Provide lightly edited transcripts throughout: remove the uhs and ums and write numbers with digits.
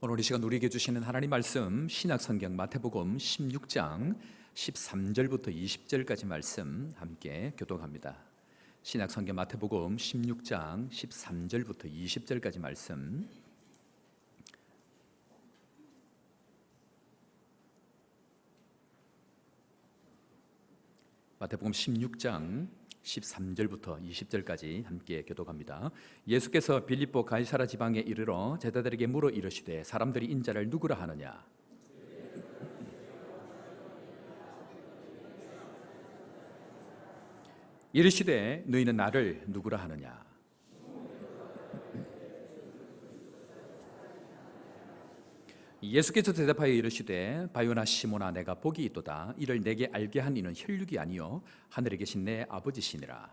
오늘 이 시간 우리에게 주시는 하나님 말씀 신약성경 마태복음 16장 13절부터 20절까지 말씀 함께 교독합니다. 신약성경 마태복음 16장 13절부터 20절까지 말씀 마태복음 16장 13절부터 20절까지 함께 교독합니다. 예수께서 빌립보 가이사라 지방에 이르러 제자들에게 물어 이르시되 사람들이 인자를 누구라 하느냐? 이르시되 너희는 나를 누구라 하느냐? 예수께서 대답하여 이르시되 바요나 시모나 내가 복이 있도다. 이를 내게 알게 한 이는 혈육이 아니요 하늘에 계신 내 아버지시니라.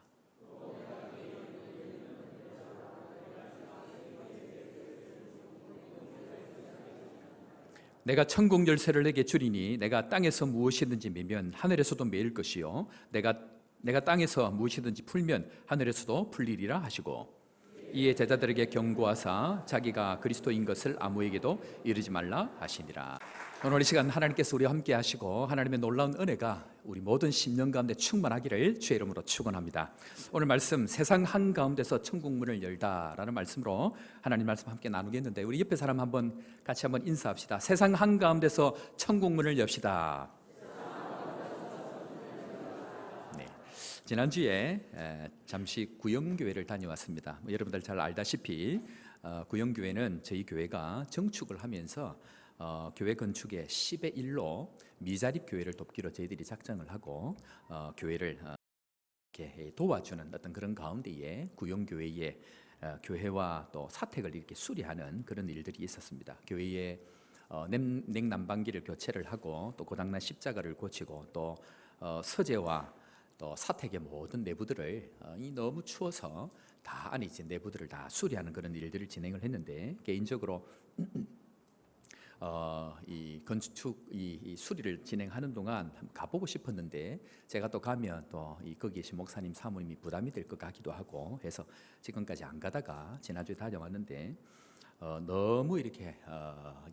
내가 천국 열쇠를 내게 주리니 내가 땅에서 무엇이든지 매면 하늘에서도 매일 것이요 내가 땅에서 무엇이든지 풀면 하늘에서도 풀리리라 하시고 이에 제자들에게 경고하사 자기가 그리스도인 것을 아무에게도 이르지 말라 하시니라. 오늘 이 시간 하나님께서 우리와 함께 하시고 하나님의 놀라운 은혜가 우리 모든 심령 가운데 충만하기를 주의 이름으로 축원합니다. 오늘 말씀 세상 한가운데서 천국 문을 열다라는 말씀으로 하나님 말씀 함께 나누겠는데 우리 옆에 사람 같이 한번 인사합시다. 세상 한가운데서 천국 문을 엽시다. 지난주에 잠시 구영교회를 다녀왔습니다. 여러분들 잘 알다시피 구영교회는 저희 교회가 정축을 하면서 교회 건축의 10의 1로 미자립 교회를 돕기로 저희들이 작정을 하고 교회를 이렇게 도와주는 어떤 그런 가운데에 구영교회의 교회와 또 사택을 이렇게 수리하는 그런 일들이 있었습니다. 교회에 냉난방기를 교체를 하고 또 고장난 십자가를 고치고 또 서재와 또 사택의 모든 내부들을 너무 추워서 다 안에 이제 내부들을 다 수리하는 그런 일들을 진행을 했는데 개인적으로 이 건축 이 수리를 진행하는 동안 가보고 싶었는데 제가 또 가면 또 거기 계신 목사님 사모님이 부담이 될 것 같기도 하고 해서 지금까지 안 가다가 지난주에 다녀왔는데 너무 이렇게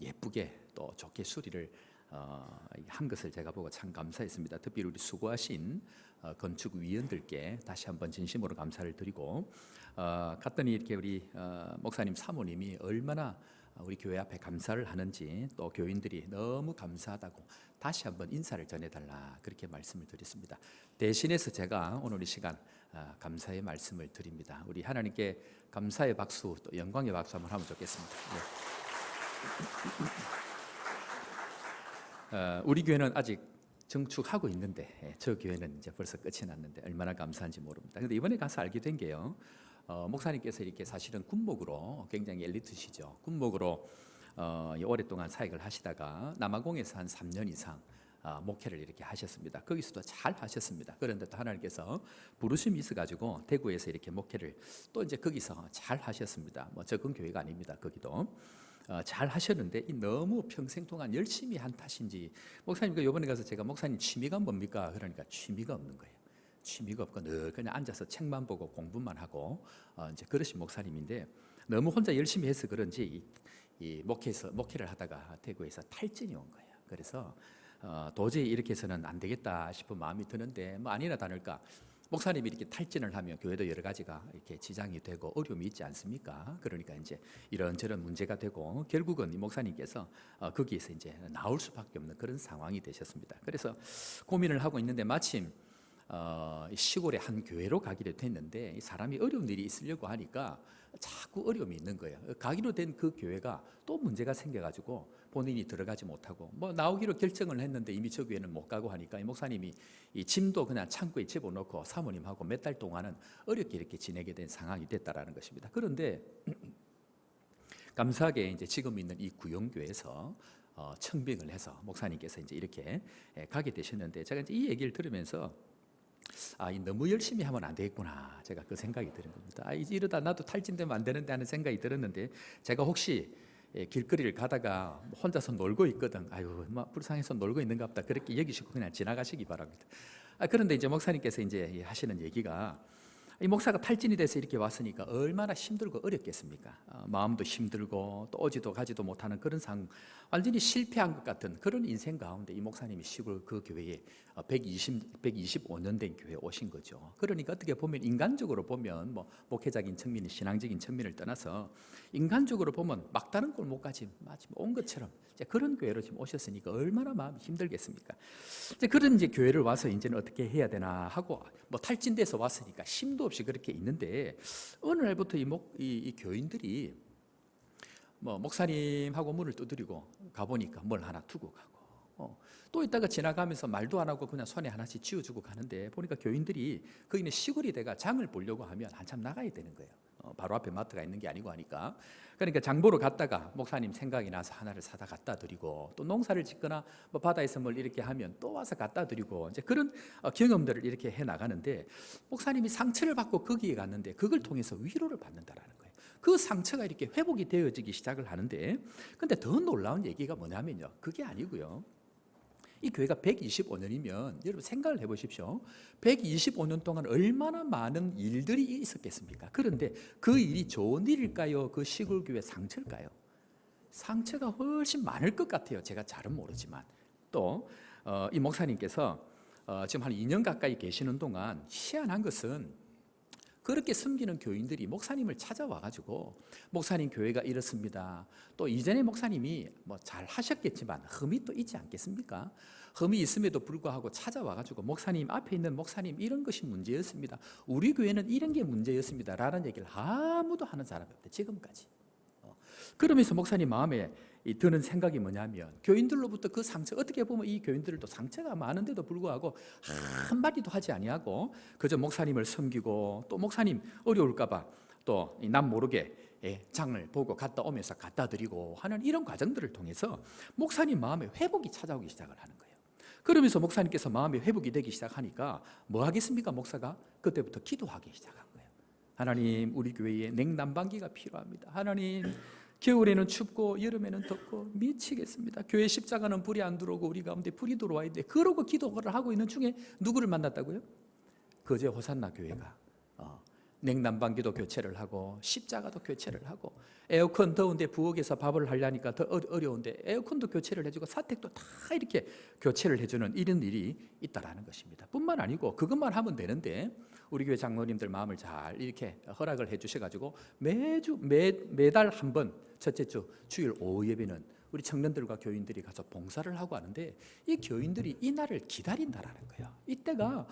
예쁘게 또 좋게 수리를 한 것을 제가 보고 참 감사했습니다. 특히 우리 수고하신 건축위원들께 다시 한번 진심으로 감사를 드리고 갔더니 이렇게 우리 목사님 사모님이 얼마나 우리 교회 앞에 감사를 하는지 또 교인들이 너무 감사하다고 다시 한번 인사를 전해달라 그렇게 말씀을 드렸습니다. 대신해서 제가 오늘 이 시간 감사의 말씀을 드립니다. 우리 하나님께 감사의 박수 또 영광의 박수 한번 하면 좋겠습니다. 네. 우리 교회는 아직 정축하고 있는데 저 교회는 이제 벌써 끝이 났는데 얼마나 감사한지 모릅니다. 그런데 이번에 가서 알게 된 게요, 목사님께서 이렇게 사실은 군목으로 굉장히 엘리트시죠. 군목으로 오랫동안 사역을 하시다가 남아공에서 한 3년 이상 목회를 이렇게 하셨습니다. 거기서도 잘 하셨습니다. 그런데 또 하나님께서 부르심이 있어가지고 대구에서 이렇게 목회를 또 이제 거기서 잘 하셨습니다. 뭐 적은 교회가 아닙니다. 거기도. 잘 하셨는데 너무 평생 동안 열심히 한 탓인지 목사님 이번에 가서 제가 목사님 취미가 뭡니까? 그러니까 취미가 없는 거예요. 취미가 없고 늘 그냥 앉아서 책만 보고 공부만 하고 이제 그러신 목사님인데 너무 혼자 열심히 해서 그런지 이 목회를 하다가 대구에서 탈진이 온 거예요. 그래서 도저히 이렇게 해서는 안 되겠다 싶은 마음이 드는데 뭐 아니나 다를까 목사님이 이렇게 탈진을 하면 교회도 여러 가지가 이렇게 지장이 되고 어려움이 있지 않습니까? 그러니까 이제 이런저런 문제가 되고 결국은 이 목사님께서 거기에서 이제 나올 수밖에 없는 그런 상황이 되셨습니다. 그래서 고민을 하고 있는데 마침 시골의 한 교회로 가기로 됐는데 사람이 어려운 일이 있으려고 하니까 자꾸 어려움이 있는 거예요. 가기로 된 그 교회가 또 문제가 생겨가지고 본인이 들어가지 못하고 뭐 나오기로 결정을 했는데 이미 저 교회는 못 가고 하니까 이 목사님이 이 짐도 그냥 창고에 집어넣고 사모님하고 몇 달 동안은 어렵게 이렇게 지내게 된 상황이 됐다라는 것입니다. 그런데 감사하게 이제 지금 있는 이 구영교에서 청빙을 해서 목사님께서 이제 이렇게 가게 되셨는데 제가 이제 이 얘기를 들으면서 너무 열심히 하면 안 되겠구나 제가 그 생각이 드는 겁니다. 이러다 나도 탈진되면 안 되는데 하는 생각이 들었는데 제가 혹시 길거리를 가다가 혼자서 놀고 있거든. 불쌍해서 놀고 있는가 보다 그렇게 여기시고 그냥 지나가시기 바랍니다. 그런데 이제 목사님께서 이제 하시는 얘기가 이 목사가 탈진이 돼서 이렇게 왔으니까 얼마나 힘들고 어렵겠습니까? 마음도 힘들고 또 오지도 가지도 못하는 그런 상황, 완전히 실패한 것 같은 그런 인생 가운데 이 목사님이 시골 그 교회에 125년 된 교회에 오신 거죠. 그러니까 어떻게 보면 인간적으로 보면 뭐 목회적인 측면, 신앙적인 측면을 떠나서 인간적으로 보면 막다른 골목까지 마치 온 것처럼 이제 그런 교회로 지금 오셨으니까 얼마나 마음이 힘들겠습니까? 이제 그런 이제 교회를 와서 이제는 어떻게 해야 되나 하고 뭐 탈진돼서 왔으니까 힘도 없이 그렇게 있는데 어느 날부터 이 교인들이 뭐 목사님하고 문을 두드리고 가보니까 뭘 하나 두고 가고 또 이따가 지나가면서 말도 안 하고 그냥 손에 하나씩 쥐어주고 가는데 보니까 교인들이 거기는 시골이 돼가 장을 보려고 하면 한참 나가야 되는 거예요. 바로 앞에 마트가 있는 게 아니고 하니까. 그러니까 장 보러 갔다가 목사님 생각이 나서 하나를 사다 갖다 드리고 또 농사를 짓거나 뭐 바다에서 뭘 이렇게 하면 또 와서 갖다 드리고 이제 그런 경험들을 이렇게 해 나가는데 목사님이 상처를 받고 거기에 갔는데 그걸 통해서 위로를 받는다라는 거예요. 그 상처가 이렇게 회복이 되어지기 시작을 하는데 근데 더 놀라운 얘기가 뭐냐면요. 그게 아니고요. 이 교회가 125년이면 여러분 생각을 해보십시오. 125년 동안 얼마나 많은 일들이 있었겠습니까? 그런데 그 일이 좋은 일일까요? 그 시골 교회 상처일까요? 상처가 훨씬 많을 것 같아요. 제가 잘은 모르지만 또 이 목사님께서 지금 한 2년 가까이 계시는 동안 희한한 것은 그렇게 섬기는 교인들이 목사님을 찾아와가지고 목사님 교회가 이렇습니다. 또 이전에 목사님이 뭐 잘 하셨겠지만 흠이 또 있지 않겠습니까? 흠이 있음에도 불구하고 찾아와가지고 목사님 앞에 있는 목사님 이런 것이 문제였습니다. 우리 교회는 이런 게 문제였습니다. 라는 얘기를 아무도 하는 사람이 없대 지금까지. 그러면서 목사님 마음에 드는 생각이 뭐냐면 교인들로부터 그 상처 어떻게 보면 이 교인들도 상처가 많은데도 불구하고 한마디도 하지 아니하고 그저 목사님을 섬기고 또 목사님 어려울까 봐 또 남 모르게 장을 보고 갔다 오면서 갖다 드리고 하는 이런 과정들을 통해서 목사님 마음에 회복이 찾아오기 시작을 하는 거예요. 그러면서 목사님께서 마음이 회복이 되기 시작하니까 뭐 하겠습니까? 목사가 그때부터 기도하기 시작한 거예요. 하나님 우리 교회에 냉난방기가 필요합니다. 하나님 겨울에는 춥고 여름에는 덥고 미치겠습니다. 교회 십자가는 불이 안 들어오고 우리 가운데 불이 들어와야 돼. 그러고 기도를 하고 있는 중에 누구를 만났다고요? 거제 호산나 교회가 냉난방기도 교체를 하고 십자가도 교체를 하고 에어컨 더운데 부엌에서 밥을 하려니까 더 어려운데 에어컨도 교체를 해주고 사택도 다 이렇게 교체를 해주는 이런 일이 있다라는 것입니다. 뿐만 아니고 그것만 하면 되는데 우리 교회 장로님들 마음을 잘 이렇게 허락을 해주셔가지고 매달 한 번 첫째 주 주일 오후 예배는 우리 청년들과 교인들이 가서 봉사를 하고 하는데 이 교인들이 이 날을 기다린다라는 거예요. 이때가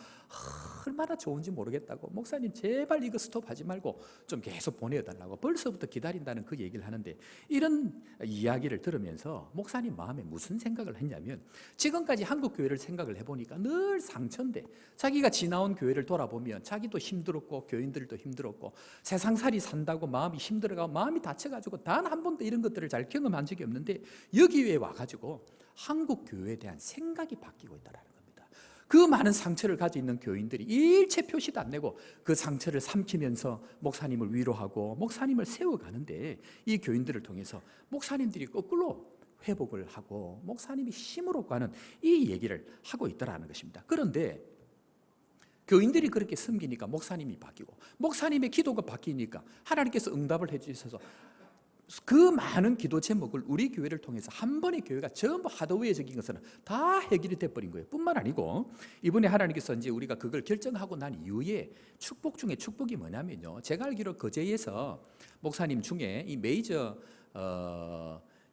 얼마나 좋은지 모르겠다고 목사님 제발 이거 스톱하지 말고 좀 계속 보내달라고 벌써부터 기다린다는 그 얘기를 하는데 이런 이야기를 들으면서 목사님 마음에 무슨 생각을 했냐면 지금까지 한국 교회를 생각을 해보니까 늘 상처인데 자기가 지나온 교회를 돌아보면 자기도 힘들었고 교인들도 힘들었고 세상살이 산다고 마음이 힘들어가고 마음이 다쳐가지고 단 한 번도 이런 것들을 잘 경험한 적이 없는데 여기에 와가지고 한국 교회에 대한 생각이 바뀌고 있다는 겁니다. 그 많은 상처를 가지고 있는 교인들이 일체 표시도 안 내고 그 상처를 삼키면서 목사님을 위로하고 목사님을 세워가는데 이 교인들을 통해서 목사님들이 거꾸로 회복을 하고 목사님이 힘으로 가는 이 얘기를 하고 있다는 것입니다. 그런데 교인들이 그렇게 섬기니까 목사님이 바뀌고 목사님의 기도가 바뀌니까 하나님께서 응답을 해주셔서 그 많은 기도 제목을 우리 교회를 통해서 한 번의 교회가 전부 하드웨어적인 것은 다 해결이 돼버린 거예요. 뿐만 아니고 이번에 하나님께서 이제 우리가 그걸 결정하고 난 이후에 축복 중에 축복이 뭐냐면요. 제가 알기로 거제에서 목사님 중에 이 메이저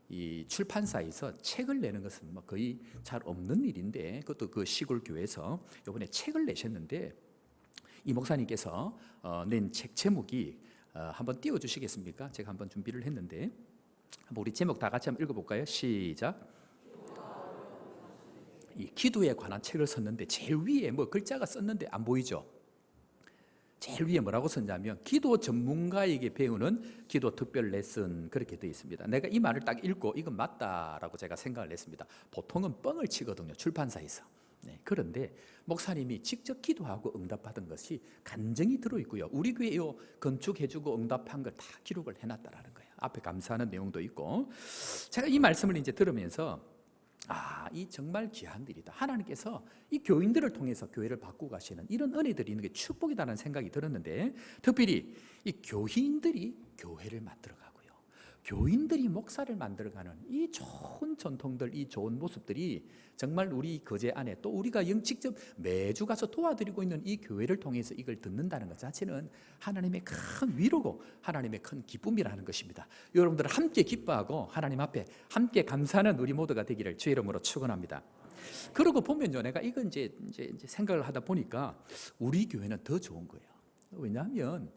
이 출판사에서 책을 내는 것은 뭐 거의 잘 없는 일인데 그것도 그 시골 교회에서 이번에 책을 내셨는데 이 목사님께서 낸 책 제목이 한번 띄워주시겠습니까? 제가 한번 준비를 했는데 한번 우리 제목 다 같이 한번 읽어볼까요? 시작. 이 기도에 관한 책을 썼는데 제일 위에 뭐 글자가 썼는데 안 보이죠? 제일 위에 뭐라고 썼냐면 기도 전문가에게 배우는 기도 특별 레슨 그렇게 되어 있습니다. 내가 이 말을 딱 읽고 이건 맞다라고 제가 생각을 했습니다. 보통은 뻥을 치거든요. 출판사에서. 네, 그런데 목사님이 직접 기도하고 응답받은 것이 간증이 들어있고요. 우리 교회 건축해주고 응답한 걸 다 기록을 해놨다라는 거예요. 앞에 감사하는 내용도 있고 제가 이 말씀을 이제 들으면서 이 정말 귀한 일이다. 하나님께서 이 교인들을 통해서 교회를 바꾸고 가시는 이런 은혜들이 있는 게 축복이다라는 생각이 들었는데, 특별히 이 교인들이 교회를 만들어가고요, 교인들이 목사를 만들어가는 이 좋은 전통들, 이 좋은 모습들이 정말 우리 거제 안에, 또 우리가 직접 매주 가서 도와드리고 있는 이 교회를 통해서 이걸 듣는다는 것 자체는 하나님의 큰 위로고 하나님의 큰 기쁨이라는 것입니다. 여러분들 함께 기뻐하고 하나님 앞에 함께 감사하는 우리 모두가 되기를 주의 이름으로 축원합니다. 그러고 보면요, 내가 이건 이제 생각을 하다 보니까 우리 교회는 더 좋은 거예요. 왜냐하면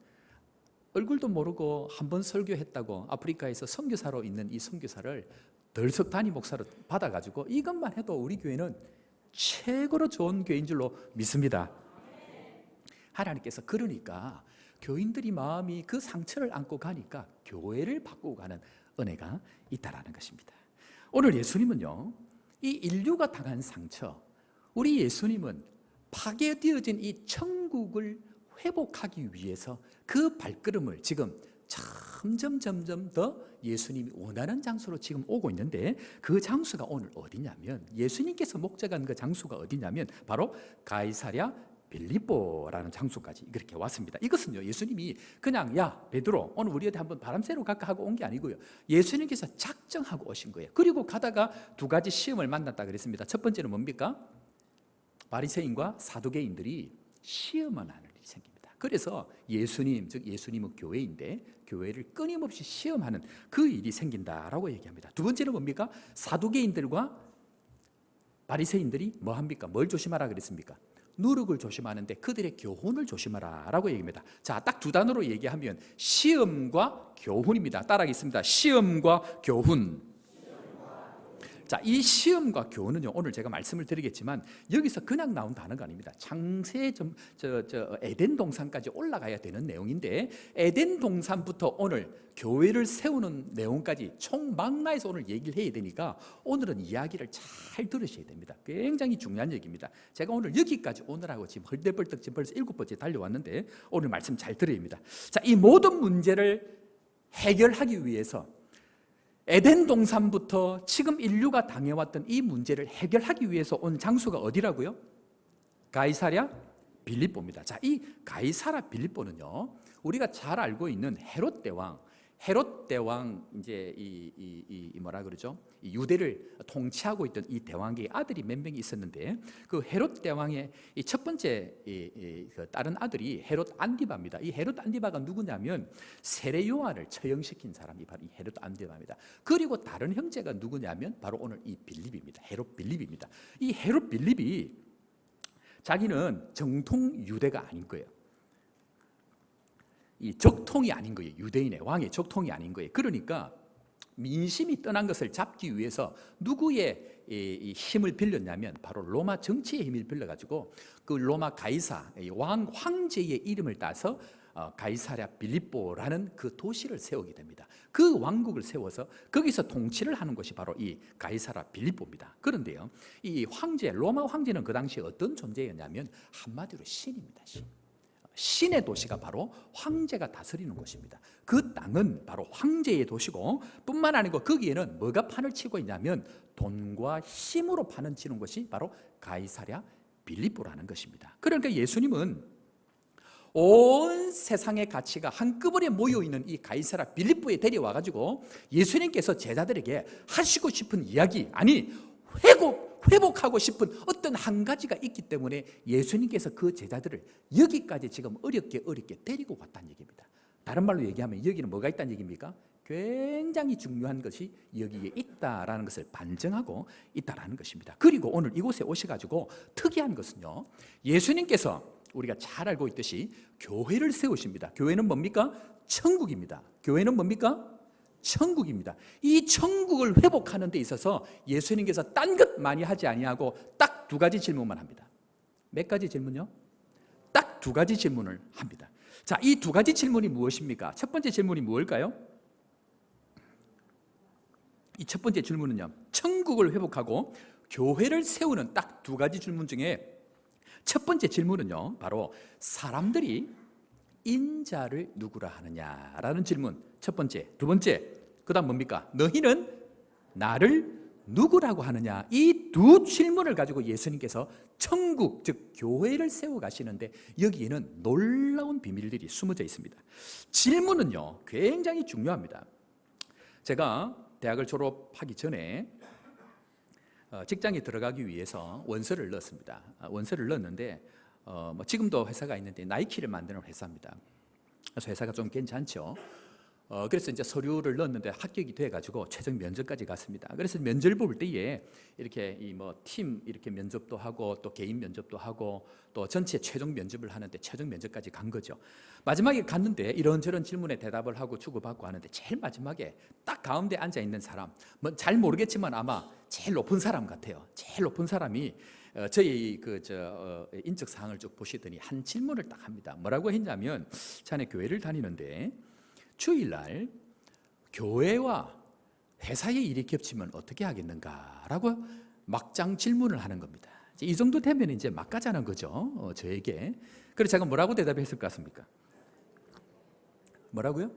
얼굴도 모르고 한번 설교했다고 아프리카에서 선교사로 있는 이 선교사를 덜석 단위 목사로 받아가지고 이것만 해도 우리 교회는 최고로 좋은 교회인 줄로 믿습니다. 하나님께서 그러니까 교인들이 마음이 그 상처를 안고 가니까 교회를 바꾸고 가는 은혜가 있다라는 것입니다. 오늘 예수님은요, 이 인류가 당한 상처, 우리 예수님은 파괴되어진 이 천국을 회복하기 위해서 그 발걸음을 지금 점점 더 예수님이 원하는 장소로 지금 오고 있는데, 그 장소가 오늘 어디냐면, 예수님께서 목적한 그 장소가 어디냐면 바로 가이사랴 빌립보라는 장소까지 그렇게 왔습니다. 이것은요, 예수님이 그냥 야 베드로 오늘 우리한테 한번 바람 쐬러 갈까 하고 온 게 아니고요, 예수님께서 작정하고 오신 거예요. 그리고 가다가 두 가지 시험을 만났다 그랬습니다. 첫 번째는 뭡니까? 바리새인과 사두개인들이 시험을 하는 일이 생깁니다. 그래서 예수님, 즉 예수님은 교회인데 교회를 끊임없이 시험하는 그 일이 생긴다라고 얘기합니다. 두 번째는 뭡니까? 사두개인들과 바리새인들이 뭐 합니까? 뭘 조심하라 그랬습니까? 누룩을 조심하는데 그들의 교훈을 조심하라라고 얘기합니다. 자, 딱 두 단어로 얘기하면 시험과 교훈입니다. 따라하겠습니다. 시험과 교훈. 자, 이 시험과 교훈은요, 오늘 제가 말씀을 드리겠지만 여기서 그냥 나온 단어가 아닙니다. 창세 에덴 동산까지 올라가야 되는 내용인데, 에덴 동산부터 오늘 교회를 세우는 내용까지 총망라해서 오늘 얘기를 해야 되니까 오늘은 이야기를 잘 들으셔야 됩니다. 굉장히 중요한 얘기입니다. 제가 오늘 여기까지 오늘하고 지금 헐레벌떡 지금 벌써 7번째 달려왔는데 오늘 말씀 잘 들어야 합니다. 자, 이 모든 문제를 해결하기 위해서 에덴 동산부터 지금 인류가 당해왔던 이 문제를 해결하기 위해서 온 장소가 어디라고요? 가이사랴 빌립보입니다. 자, 이 가이사랴 빌립보는요, 우리가 잘 알고 있는 헤롯 대왕 이제 이 뭐라 그러죠? 이 유대를 통치하고 있던 이 대왕의 아들이 몇 명이 있었는데, 그 헤롯 대왕의 이 첫 번째 그 다른 아들이 헤롯 안디바입니다. 이 헤롯 안디바가 누구냐면 세례 요한을 처형시킨 사람이 바로 이 헤롯 안디바입니다. 그리고 다른 형제가 누구냐면 바로 오늘 이 빌립입니다. 헤롯 빌립입니다. 이 헤롯 빌립이 자기는 정통 유대가 아닌 거예요. 이 적통이 아닌 거예요. 유대인의 왕의 적통이 아닌 거예요. 그러니까 민심이 떠난 것을 잡기 위해서 누구의 이 힘을 빌렸냐면 바로 로마 정치의 힘을 빌려가지고 그 로마 가이사 황제의 이름을 따서 가이사랴 빌립보라는 그 도시를 세우게 됩니다. 그 왕국을 세워서 거기서 통치를 하는 것이 바로 이 가이사랴 빌립보입니다. 그런데요, 이 황제, 로마 황제는 그 당시에 어떤 존재였냐면 한마디로 신입니다. 신의 도시가 바로 황제가 다스리는 곳입니다. 그 땅은 바로 황제의 도시고 뿐만 아니고 거기에는 뭐가 판을 치고 있냐면 돈과 힘으로 판을 치는 것이 바로 가이사랴 빌립보라는 것입니다. 그러니까 예수님은 온 세상의 가치가 한꺼번에 모여있는 이 가이사랴 빌립보에 데려와가지고 예수님께서 제자들에게 하시고 싶은 이야기, 아니 회복하고 싶은 어떤 한 가지가 있기 때문에 예수님께서 그 제자들을 여기까지 지금 어렵게 데리고 왔다는 얘기입니다. 다른 말로 얘기하면 여기는 뭐가 있다는 얘기입니까? 굉장히 중요한 것이 여기에 있다라는 것을 반증하고 있다라는 것입니다. 그리고 오늘 이곳에 오셔가지고 특이한 것은요, 예수님께서 우리가 잘 알고 있듯이 교회를 세우십니다. 교회는 뭡니까? 천국입니다. 교회는 뭡니까? 천국입니다. 이 천국을 회복하는 데 있어서 예수님께서 딴 것 많이 하지 아니하고 딱 두 가지 질문만 합니다. 몇 가지 질문요? 딱 두 가지 질문을 합니다. 자, 이 두 가지 질문이 무엇입니까? 첫 번째 질문이 무엇일까요? 이 첫 번째 질문은요, 천국을 회복하고 교회를 세우는 딱 두 가지 질문 중에 첫 번째 질문은요, 바로 사람들이 인자를 누구라 하느냐라는 질문 첫 번째. 두 번째, 그 다음 뭡니까? 너희는 나를 누구라고 하느냐? 이 두 질문을 가지고 예수님께서 천국, 즉 교회를 세워가시는데 여기에는 놀라운 비밀들이 숨어져 있습니다. 질문은요 굉장히 중요합니다. 제가 대학을 졸업하기 전에 직장에 들어가기 위해서 원서를 넣었습니다. 원서를 넣었는데 지금도 회사가 있는데 나이키를 만드는 회사입니다. 그래서 회사가 좀 괜찮죠. 그래서 이제 서류를 넣었는데 합격이 돼가지고 최종 면접까지 갔습니다. 그래서 면접을 볼 때에 이렇게 팀 이렇게 면접도 하고 또 개인 면접도 하고 또 전체 최종 면접을 하는데 최종 면접까지 간 거죠. 마지막에 갔는데 이런저런 질문에 대답을 하고 주고받고 하는데 제일 마지막에 딱 가운데 앉아 있는 사람, 잘 모르겠지만 아마 제일 높은 사람 같아요. 제일 높은 사람이 저희 인적 사항을 쭉 보시더니 한 질문을 딱 합니다. 뭐라고 했냐면, 자네 교회를 다니는데 주일날 교회와 회사의 일이 겹치면 어떻게 하겠는가라고 막장 질문을 하는 겁니다. 이 정도 되면 이제 막 가자는 거죠. 저에게. 그래서 제가 뭐라고 대답했을 것 같습니까? 뭐라고요?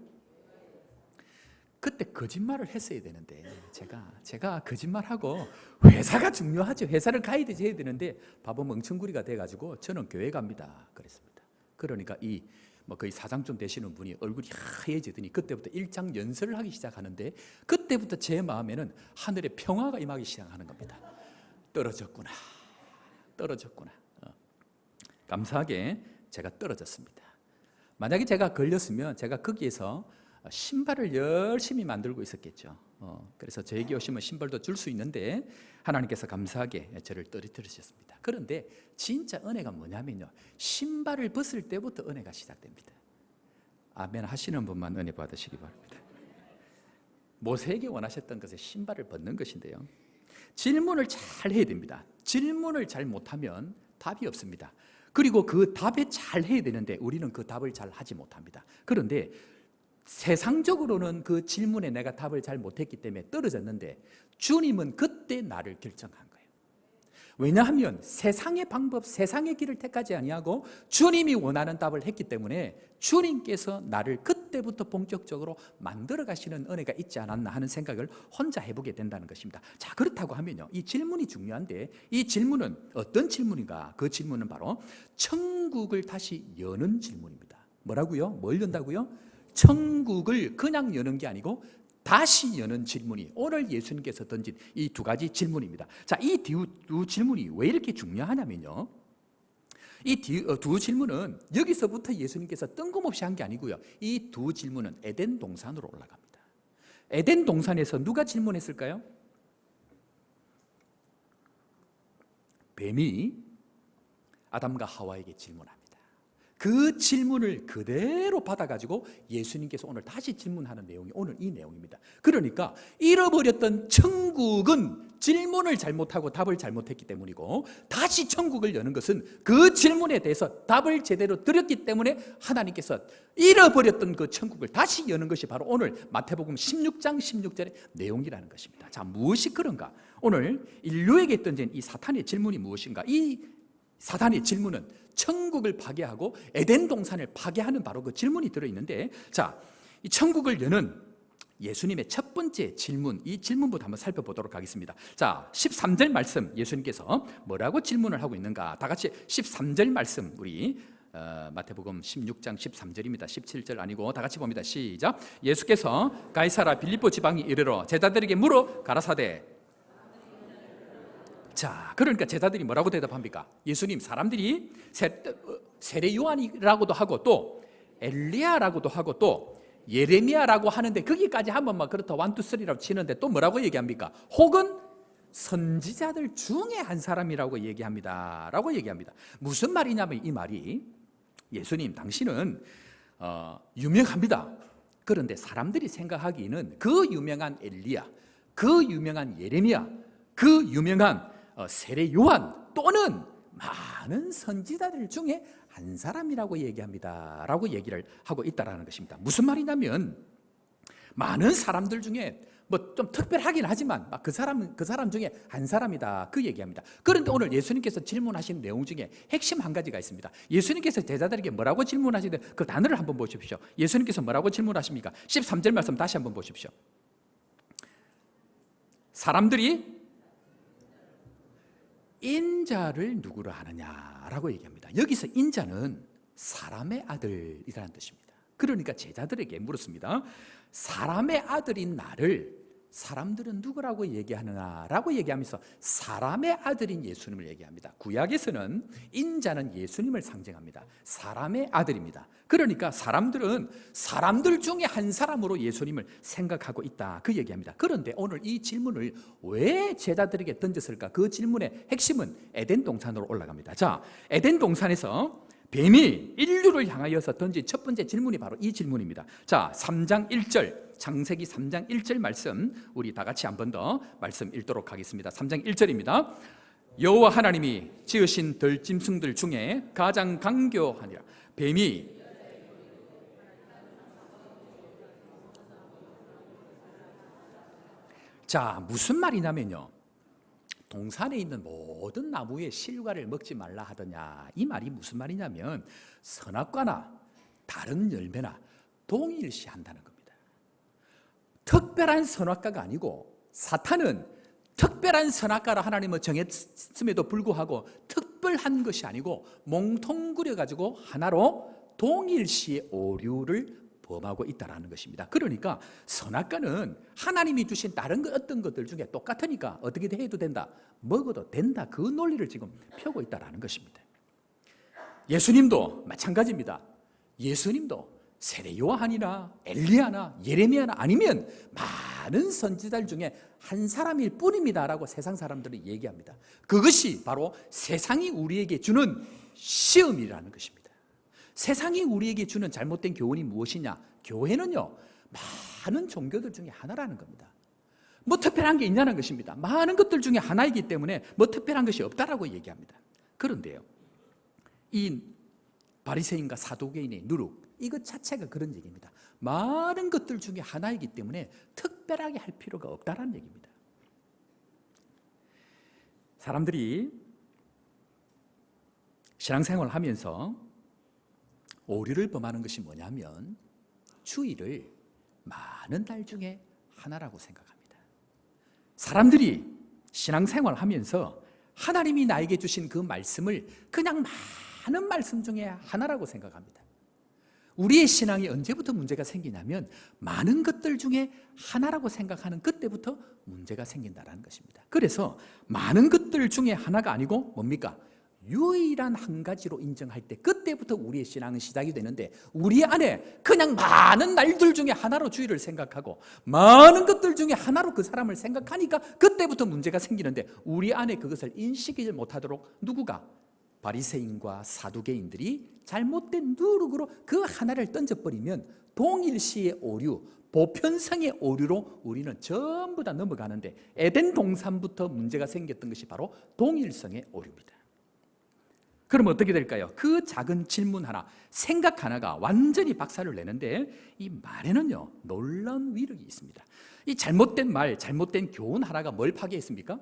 그때 거짓말을 했어야 되는데 제가 거짓말하고, 회사가 중요하죠. 회사를 가이드 해야 되는데 바보 멍청구리가 돼가지고 저는 교회 갑니다 그랬습니다. 그러니까 거의 사장쯤 되시는 분이 얼굴이 하얘지더니 그때부터 일장 연설을 하기 시작하는데, 그때부터 제 마음에는 하늘의 평화가 임하기 시작하는 겁니다. 떨어졌구나. 감사하게 제가 떨어졌습니다. 만약에 제가 걸렸으면 제가 거기에서 신발을 열심히 만들고 있었겠죠. 그래서 저에게 오시면 신발도 줄 수 있는데 하나님께서 감사하게 저를 떨어뜨리셨습니다. 그런데 진짜 은혜가 뭐냐면요, 신발을 벗을 때부터 은혜가 시작됩니다. 아멘 하시는 분만 은혜 받으시기 바랍니다. 모세에게 원하셨던 것은 신발을 벗는 것인데요, 질문을 잘 해야 됩니다. 질문을 잘 못하면 답이 없습니다. 그리고 그 답에 잘 해야 되는데 우리는 그 답을 잘 하지 못합니다. 그런데 세상적으로는 그 질문에 내가 답을 잘 못했기 때문에 떨어졌는데, 주님은 그때 나를 결정한 거예요. 왜냐하면 세상의 방법, 세상의 길을 택하지 아니하고 주님이 원하는 답을 했기 때문에 주님께서 나를 그때부터 본격적으로 만들어 가시는 은혜가 있지 않았나 하는 생각을 혼자 해보게 된다는 것입니다. 자, 그렇다고 하면요, 이 질문이 중요한데, 이 질문은 어떤 질문인가? 그 질문은 바로 천국을 다시 여는 질문입니다. 뭐라고요? 뭘 연다고요? 천국을 그냥 여는 게 아니고 다시 여는 질문이 오늘 예수님께서 던진 이 두 가지 질문입니다. 자, 이 두 질문이 왜 이렇게 중요하냐면요, 이 두 질문은 여기서부터 예수님께서 뜬금없이 한 게 아니고요, 이 두 질문은 에덴 동산으로 올라갑니다. 에덴 동산에서 누가 질문했을까요? 뱀이 아담과 하와에게 질문합니다. 그 질문을 그대로 받아가지고 예수님께서 오늘 다시 질문하는 내용이 오늘 이 내용입니다. 그러니까 잃어버렸던 천국은 질문을 잘못하고 답을 잘못했기 때문이고, 다시 천국을 여는 것은 그 질문에 대해서 답을 제대로 드렸기 때문에 하나님께서 잃어버렸던 그 천국을 다시 여는 것이 바로 오늘 마태복음 16장 16절의 내용이라는 것입니다. 자, 무엇이 그런가? 오늘 인류에게 던진 이 사탄의 질문이 무엇인가? 이 사탄의 질문은 천국을 파괴하고 에덴 동산을 파괴하는 바로 그 질문이 들어있는데, 자, 이 천국을 여는 예수님의 첫 번째 질문, 이 질문부터 한번 살펴보도록 하겠습니다. 자, 13절 말씀, 예수님께서 뭐라고 질문을 하고 있는가? 다 같이 13절 말씀, 우리 마태복음 16장 13절입니다. 17절 아니고 다 같이 봅니다. 시작. 예수께서 가이사라 빌립보 지방에 이르러 제자들에게 물어 가라사대. 자, 그러니까 제자들이 뭐라고 대답합니까? 예수님, 사람들이 세례 요한이라고도 하고 또 엘리야라고도 하고 또 예레미야라고 하는데, 거기까지 한번 막 그렇다 1, 2, 3라고 치는데 또 뭐라고 얘기합니까? 혹은 선지자들 중에 한 사람이라고 얘기합니다 라고 얘기합니다. 무슨 말이냐면, 이 말이 예수님, 당신은 유명합니다. 그런데 사람들이 생각하기에는 그 유명한 엘리야, 그 유명한 예레미야, 그 유명한 세례 요한 또는 많은 선지자들 중에 한 사람이라고 얘기합니다 라고 얘기를 하고 있다는 것입니다. 무슨 말이냐면, 많은 사람들 중에 뭐 좀 특별하긴 하지만 그 사람 중에 한 사람이다, 그 얘기합니다. 그런데 오늘 예수님께서 질문하신 내용 중에 핵심 한 가지가 있습니다. 예수님께서 제자들에게 뭐라고 질문하시는데 그 단어를 한번 보십시오. 예수님께서 뭐라고 질문하십니까? 13절 말씀 다시 한번 보십시오. 사람들이 인자를 누구로 아느냐라고 얘기합니다. 여기서 인자는 사람의 아들이라는 뜻입니다. 그러니까 제자들에게 물었습니다. 사람의 아들인 나를 사람들은 누구라고 얘기하느냐라고 얘기하면서 사람의 아들인 예수님을 얘기합니다. 구약에서는 인자는 예수님을 상징합니다. 사람의 아들입니다. 그러니까 사람들은 사람들 중에 한 사람으로 예수님을 생각하고 있다, 그 얘기합니다. 그런데 오늘 이 질문을 왜 제자들에게 던졌을까? 그 질문의 핵심은 에덴 동산으로 올라갑니다. 자, 에덴 동산에서 뱀이 인류를 향하여서 던진 첫 번째 질문이 바로 이 질문입니다. 자, 3장 1절, 창세기 3장 1절 말씀, 우리 다 같이 한 번 더 말씀 읽도록 하겠습니다. 3장 1절입니다. 여호와 하나님이 지으신 들짐승들 중에 가장 강교하니라. 뱀이 자, 무슨 말이냐면요, 동산에 있는 모든 나무의 실과를 먹지 말라 하더냐, 이 말이 무슨 말이냐면 선악과나 다른 열매나 동일시한다는 겁니다. 특별한 선악과가 아니고, 사탄은 특별한 선악과라 하나님은 정했음에도 불구하고 특별한 것이 아니고 몽통그려 가지고 하나로 동일시의 오류를 범하고 있다는 것입니다. 그러니까 선악과는 하나님이 주신 다른 어떤 것들 중에 똑같으니까 어떻게 해도 된다, 먹어도 된다, 그 논리를 지금 펴고 있다는 것입니다. 예수님도 마찬가지입니다. 예수님도 세례 요한이나 엘리야나 예레미야나 아니면 많은 선지자들 중에 한 사람일 뿐입니다라고 세상 사람들은 얘기합니다. 그것이 바로 세상이 우리에게 주는 시험이라는 것입니다. 세상이 우리에게 주는 잘못된 교훈이 무엇이냐? 교회는요, 많은 종교들 중에 하나라는 겁니다. 뭐 특별한 게 있냐는 것입니다. 많은 것들 중에 하나이기 때문에 뭐 특별한 것이 없다라고 얘기합니다. 그런데요, 이 바리새인과 사두개인의 누룩, 이것 자체가 그런 얘기입니다. 많은 것들 중에 하나이기 때문에 특별하게 할 필요가 없다는 얘기입니다. 사람들이 신앙생활을 하면서 오류를 범하는 것이 뭐냐면 주일을 많은 날 중에 하나라고 생각합니다. 사람들이 신앙생활을 하면서 하나님이 나에게 주신 그 말씀을 그냥 많은 말씀 중에 하나라고 생각합니다. 우리의 신앙이 언제부터 문제가 생기냐면 많은 것들 중에 하나라고 생각하는 그때부터 문제가 생긴다는 것입니다. 그래서 많은 것들 중에 하나가 아니고 뭡니까? 유일한 한 가지로 인정할 때 그때부터 우리의 신앙은 시작이 되는데, 우리 안에 그냥 많은 날들 중에 하나로 주의를 생각하고 많은 것들 중에 하나로 그 사람을 생각하니까 그때부터 문제가 생기는데, 우리 안에 그것을 인식을 못하도록 누구가? 바리새인과 사두개인들이 잘못된 누룩으로 그 하나를 던져버리면 동일시의 오류, 보편성의 오류로 우리는 전부 다 넘어가는데, 에덴 동산부터 문제가 생겼던 것이 바로 동일성의 오류입니다. 그럼 어떻게 될까요? 그 작은 질문 하나, 생각 하나가 완전히 박살을 내는데, 이 말에는요 놀라운 위력이 있습니다. 이 잘못된 말, 잘못된 교훈 하나가 뭘 파괴했습니까?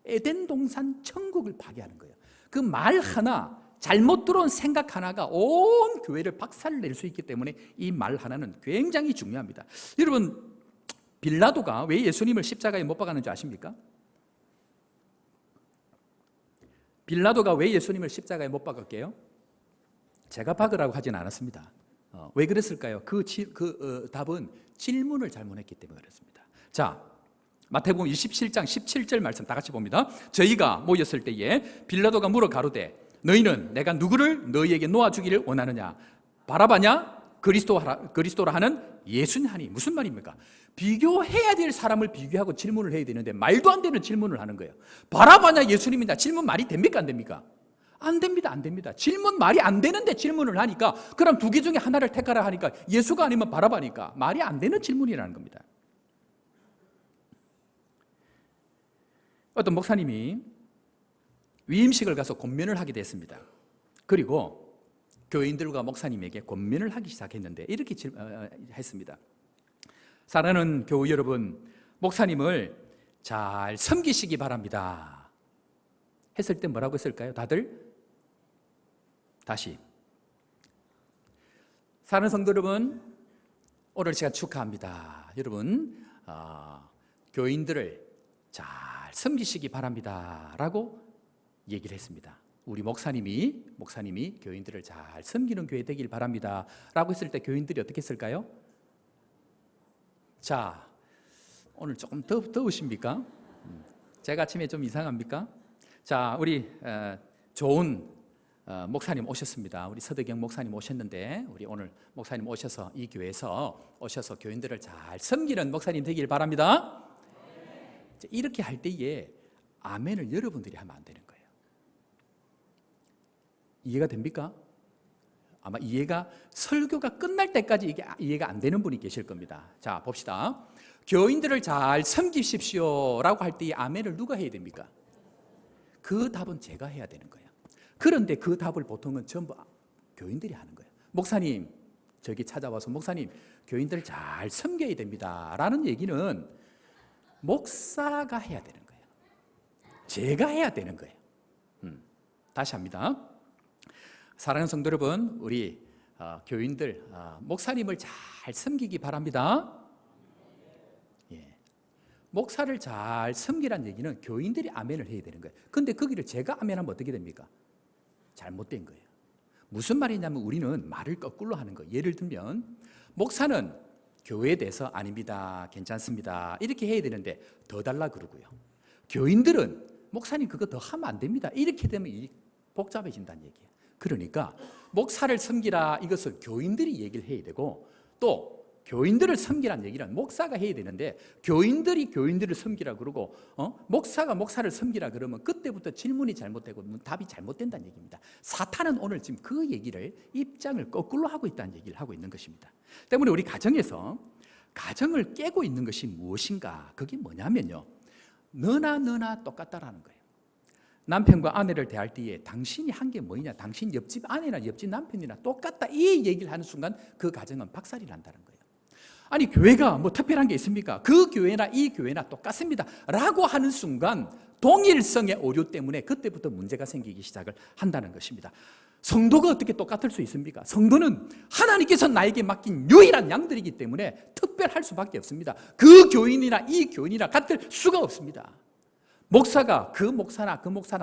에덴 동산 천국을 파괴하는 거예요. 그 말 하나, 잘못 들어온 생각 하나가 온 교회를 박살을 낼 수 있기 때문에 이 말 하나는 굉장히 중요합니다. 여러분, 빌라도가 왜 예수님을 십자가에 못 박았는 줄 아십니까? 빌라도가 왜 예수님을 십자가에 못 박았게요? 제가 박으라고 하진 않았습니다. 왜 그랬을까요? 답은 질문을 잘못했기 때문에 그렇습니다. 자, 마태복음 27장 17절 말씀 다 같이 봅니다. 저희가 모였을 때에 빌라도가 물어 가로되 너희는 내가 누구를 너희에게 놓아주기를 원하느냐? 바라바냐? 그리스도라 하는 예수냐니. 무슨 말입니까? 비교해야 될 사람을 비교하고 질문을 해야 되는데 말도 안 되는 질문을 하는 거예요. 바라바냐 예수님이냐? 질문 말이 됩니까? 안 됩니까? 안 됩니다. 안 됩니다. 질문 말이 안 되는데 질문을 하니까, 그럼 두 개 중에 하나를 택하라 하니까 예수가 아니면 바라바니까 말이 안 되는 질문이라는 겁니다. 어떤 목사님이 위임식을 가서 권면을 하게 됐습니다. 그리고 교인들과 목사님에게 권면을 하기 시작했는데 이렇게 했습니다. 사랑하는 교우 여러분, 목사님을 잘 섬기시기 바랍니다 했을 때 뭐라고 했을까요? 다들 다시. 사랑하는 성도 여러분, 오늘 시간 축하합니다. 여러분, 교인들을 잘 섬기시기 바랍니다 라고 얘기를 했습니다. 우리 목사님이 교인들을 잘 섬기는 교회 되길 바랍니다 라고 했을 때 교인들이 어떻게 했을까요? 자, 오늘 조금 더우십니까? 제가 아침에 좀 이상합니까? 자, 우리 좋은 목사님 오셨습니다. 우리 서대경 목사님 오셨는데 우리 오늘 목사님 오셔서 이 교회에서 오셔서 교인들을 잘 섬기는 목사님 되길 바랍니다. 이렇게 할 때에 아멘을 여러분들이 하면 안 되는 거예요. 이해가 됩니까? 아마 이해가 설교가 끝날 때까지 이게 이해가 안 되는 분이 계실 겁니다. 자, 봅시다. 교인들을 잘 섬기십시오라고 할 때 이 아멘을 누가 해야 됩니까? 그 답은 제가 해야 되는 거예요. 그런데 그 답을 보통은 전부 교인들이 하는 거예요. 목사님, 저기 찾아와서 목사님, 교인들을 잘 섬겨야 됩니다 라는 얘기는 목사가 해야 되는 거예요. 제가 해야 되는 거예요. 다시 합니다. 사랑하는 성도 여러분, 우리 교인들, 목사님을 잘 섬기기 바랍니다. 목사를 잘 섬기란 얘기는 교인들이 아멘을 해야 되는 거예요. 근데 거기를 제가 아멘하면 어떻게 됩니까? 잘못된 거예요. 무슨 말이냐면 우리는 말을 거꾸로 하는 거예요. 예를 들면 목사는 교회에 대해서 아닙니다, 괜찮습니다 이렇게 해야 되는데 더 달라 그러고요. 교인들은 목사님 그거 더 하면 안 됩니다 이렇게 되면 복잡해진다는 얘기예요. 그러니까 목사를 섬기라 이것을 교인들이 얘기를 해야 되고, 또 교인들을 섬기라는 얘기는 목사가 해야 되는데 교인들이 교인들을 섬기라 그러고 목사가 목사를 섬기라 그러면 그때부터 질문이 잘못되고 답이 잘못된다는 얘기입니다. 사탄은 오늘 지금 그 얘기를 입장을 거꾸로 하고 있다는 얘기를 하고 있는 것입니다. 때문에 우리 가정에서 가정을 깨고 있는 것이 무엇인가? 그게 뭐냐면요, 너나 똑같다라는 거예요. 남편과 아내를 대할 때에 당신이 한 게 뭐냐, 당신 옆집 아내나 옆집 남편이나 똑같다 이 얘기를 하는 순간 그 가정은 박살이 난다는 거예요. 아니 교회가 뭐 특별한 게 있습니까? 그 교회나 이 교회나 똑같습니다 라고 하는 순간 동일성의 오류 때문에 그때부터 문제가 생기기 시작을 한다는 것입니다. 성도가 어떻게 똑같을 수 있습니까? 성도는 하나님께서 나에게 맡긴 유일한 양들이기 때문에 특별할 수밖에 없습니다. 그 교인이나 이 교인이나 같을 수가 없습니다. 목사가 그 목사나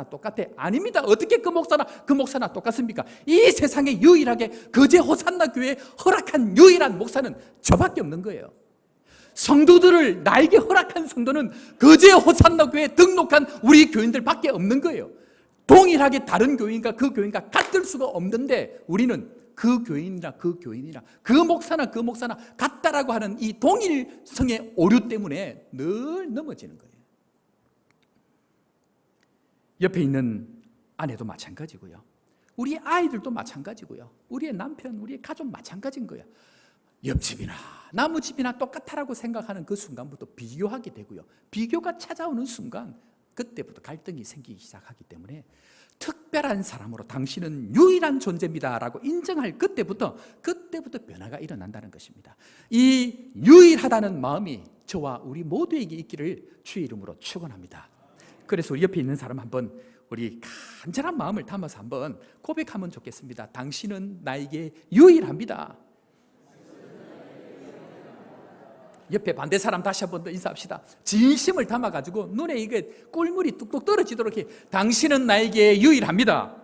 똑같아? 아닙니다. 어떻게 그 목사나 똑같습니까? 이 세상에 유일하게 거제 호산나 교회에 허락한 유일한 목사는 저밖에 없는 거예요. 성도들을 나에게 허락한 성도는 거제 호산나 교회에 등록한 우리 교인들밖에 없는 거예요. 동일하게 다른 교인과 그 교인과 같을 수가 없는데 우리는 그 교인이나 그 목사나 같다라고 하는 이 동일성의 오류 때문에 늘 넘어지는 거예요. 옆에 있는 아내도 마찬가지고요. 우리 아이들도 마찬가지고요. 우리의 남편, 우리의 가족 마찬가지인 거예요. 옆집이나 나무집이나 똑같다라고 생각하는 그 순간부터 비교하게 되고요. 비교가 찾아오는 순간 그때부터 갈등이 생기기 시작하기 때문에 특별한 사람으로 당신은 유일한 존재입니다 라고 인정할 그때부터 변화가 일어난다는 것입니다. 이 유일하다는 마음이 저와 우리 모두에게 있기를 주의 이름으로 축원합니다. 그래서 우리 옆에 있는 사람 한번 우리 간절한 마음을 담아서 한번 고백하면 좋겠습니다. 당신은 나에게 유일합니다. 옆에 반대 사람 다시 한번 더 인사합시다. 진심을 담아가지고 눈에 이게 꿀물이 뚝뚝 떨어지도록 해. 당신은 나에게 유일합니다.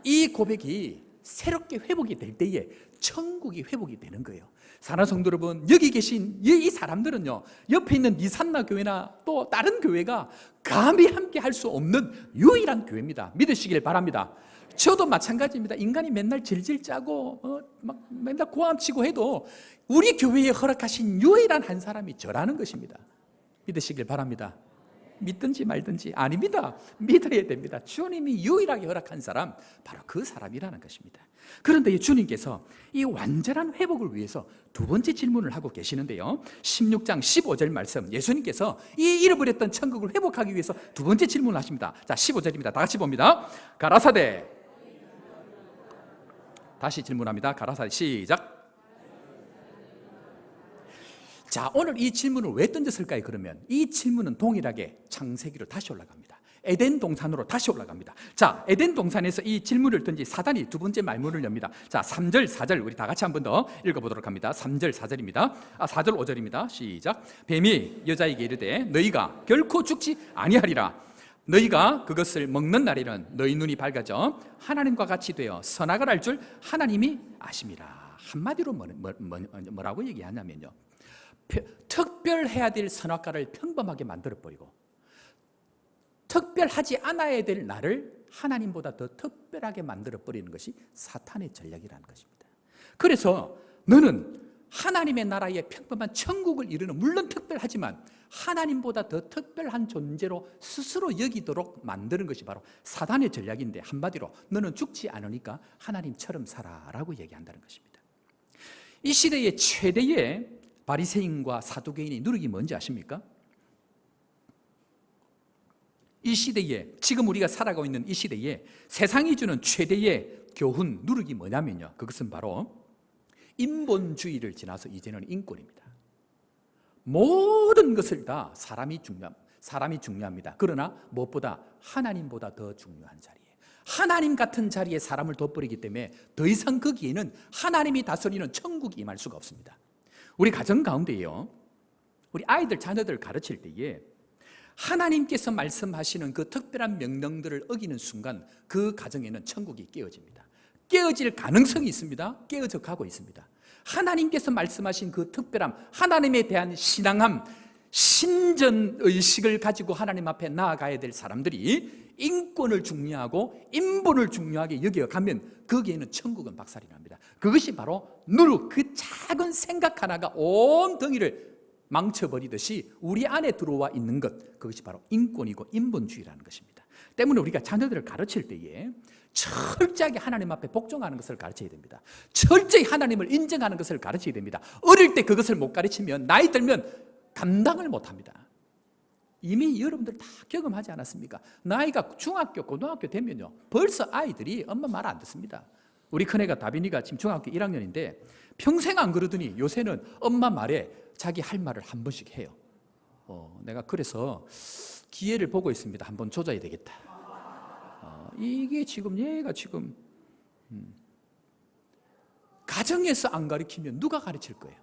이 고백이 새롭게 회복이 될 때에 천국이 회복이 되는 거예요. 사랑하는 성도 여러분, 여기 계신 이 사람들은요, 옆에 있는 니산나 교회나 또 다른 교회가 감히 함께 할 수 없는 유일한 교회입니다. 믿으시길 바랍니다. 저도 마찬가지입니다. 인간이 맨날 질질 짜고 막 맨날 고함치고 해도 우리 교회에 허락하신 유일한 한 사람이 저라는 것입니다. 믿으시길 바랍니다. 믿든지 말든지 아닙니다. 믿어야 됩니다. 주님이 유일하게 허락한 사람, 바로 그 사람이라는 것입니다. 그런데 주님께서 이 완전한 회복을 위해서 두 번째 질문을 하고 계시는데요, 16장 15절 말씀, 예수님께서 이 잃어버렸던 천국을 회복하기 위해서 두 번째 질문을 하십니다. 자, 15절입니다. 다 같이 봅니다. 가라사대, 다시 질문합니다. 가라사대, 시작. 자, 오늘 이 질문을 왜 던졌을까요? 그러면 이 질문은 동일하게 창세기로 다시 올라갑니다. 에덴 동산으로 다시 올라갑니다. 자, 에덴 동산에서 이 질문을 던진 사단이 두 번째 말문을 엽니다. 자, 3절, 4절 우리 다 같이 한 번 더 읽어보도록 합니다. 3절, 4절입니다. 4절, 5절입니다. 시작. 뱀이 여자에게 이르되 너희가 결코 죽지 아니하리라. 너희가 그것을 먹는 날에는 너희 눈이 밝아져 하나님과 같이 되어 선악을 알 줄 하나님이 아심이라. 한마디로 뭐라고 얘기하냐면요, 특별해야 될 선악과를 평범하게 만들어버리고 특별하지 않아야 될 나를 하나님보다 더 특별하게 만들어버리는 것이 사탄의 전략이라는 것입니다. 그래서 너는 하나님의 나라의 평범한 천국을 이루는, 물론 특별하지만 하나님보다 더 특별한 존재로 스스로 여기도록 만드는 것이 바로 사탄의 전략인데, 한마디로 너는 죽지 않으니까 하나님처럼 살아라고 얘기한다는 것입니다. 이 시대의 최대의 바리새인과 사두개인의 누룩이 뭔지 아십니까? 이 시대에, 지금 우리가 살아가고 있는 이 시대에 세상이 주는 최대의 교훈, 누룩이 뭐냐면요, 그것은 바로 인본주의를 지나서 이제는 인권입니다. 모든 것을 다 사람이 중요합니다. 그러나 무엇보다 하나님보다 더 중요한 자리에, 하나님 같은 자리에 사람을 둬버리기 때문에 더 이상 거기에는 하나님이 다스리는 천국이 임할 수가 없습니다. 우리 가정 가운데에요, 우리 아이들, 자녀들을 가르칠 때에 하나님께서 말씀하시는 그 특별한 명령들을 어기는 순간 그 가정에는 천국이 깨어집니다. 깨어질 가능성이 있습니다. 깨어져 가고 있습니다. 하나님께서 말씀하신 그 특별함, 하나님에 대한 신앙함, 신전의식을 가지고 하나님 앞에 나아가야 될 사람들이 인권을 중요하고 인본을 중요하게 여겨가면 거기에는 천국은 박살이 납니다. 그것이 바로 누룩, 그 작은 생각 하나가 온 덩이를 망쳐버리듯이 우리 안에 들어와 있는 것, 그것이 바로 인권이고 인본주의라는 것입니다. 때문에 우리가 자녀들을 가르칠 때에 철저하게 하나님 앞에 복종하는 것을 가르쳐야 됩니다. 철저히 하나님을 인정하는 것을 가르쳐야 됩니다. 어릴 때 그것을 못 가르치면 나이 들면 감당을 못합니다. 이미 여러분들 다 경험하지 않았습니까? 나이가 중학교, 고등학교 되면요, 벌써 아이들이 엄마 말 안 듣습니다. 우리 큰애가 다빈이가 지금 중학교 1학년인데 평생 안 그러더니 요새는 엄마 말에 자기 할 말을 한 번씩 해요. 내가 그래서 기회를 보고 있습니다. 한번 조져야 되겠다. 이게 지금 얘가 지금 가정에서 안 가르치면 누가 가르칠 거예요?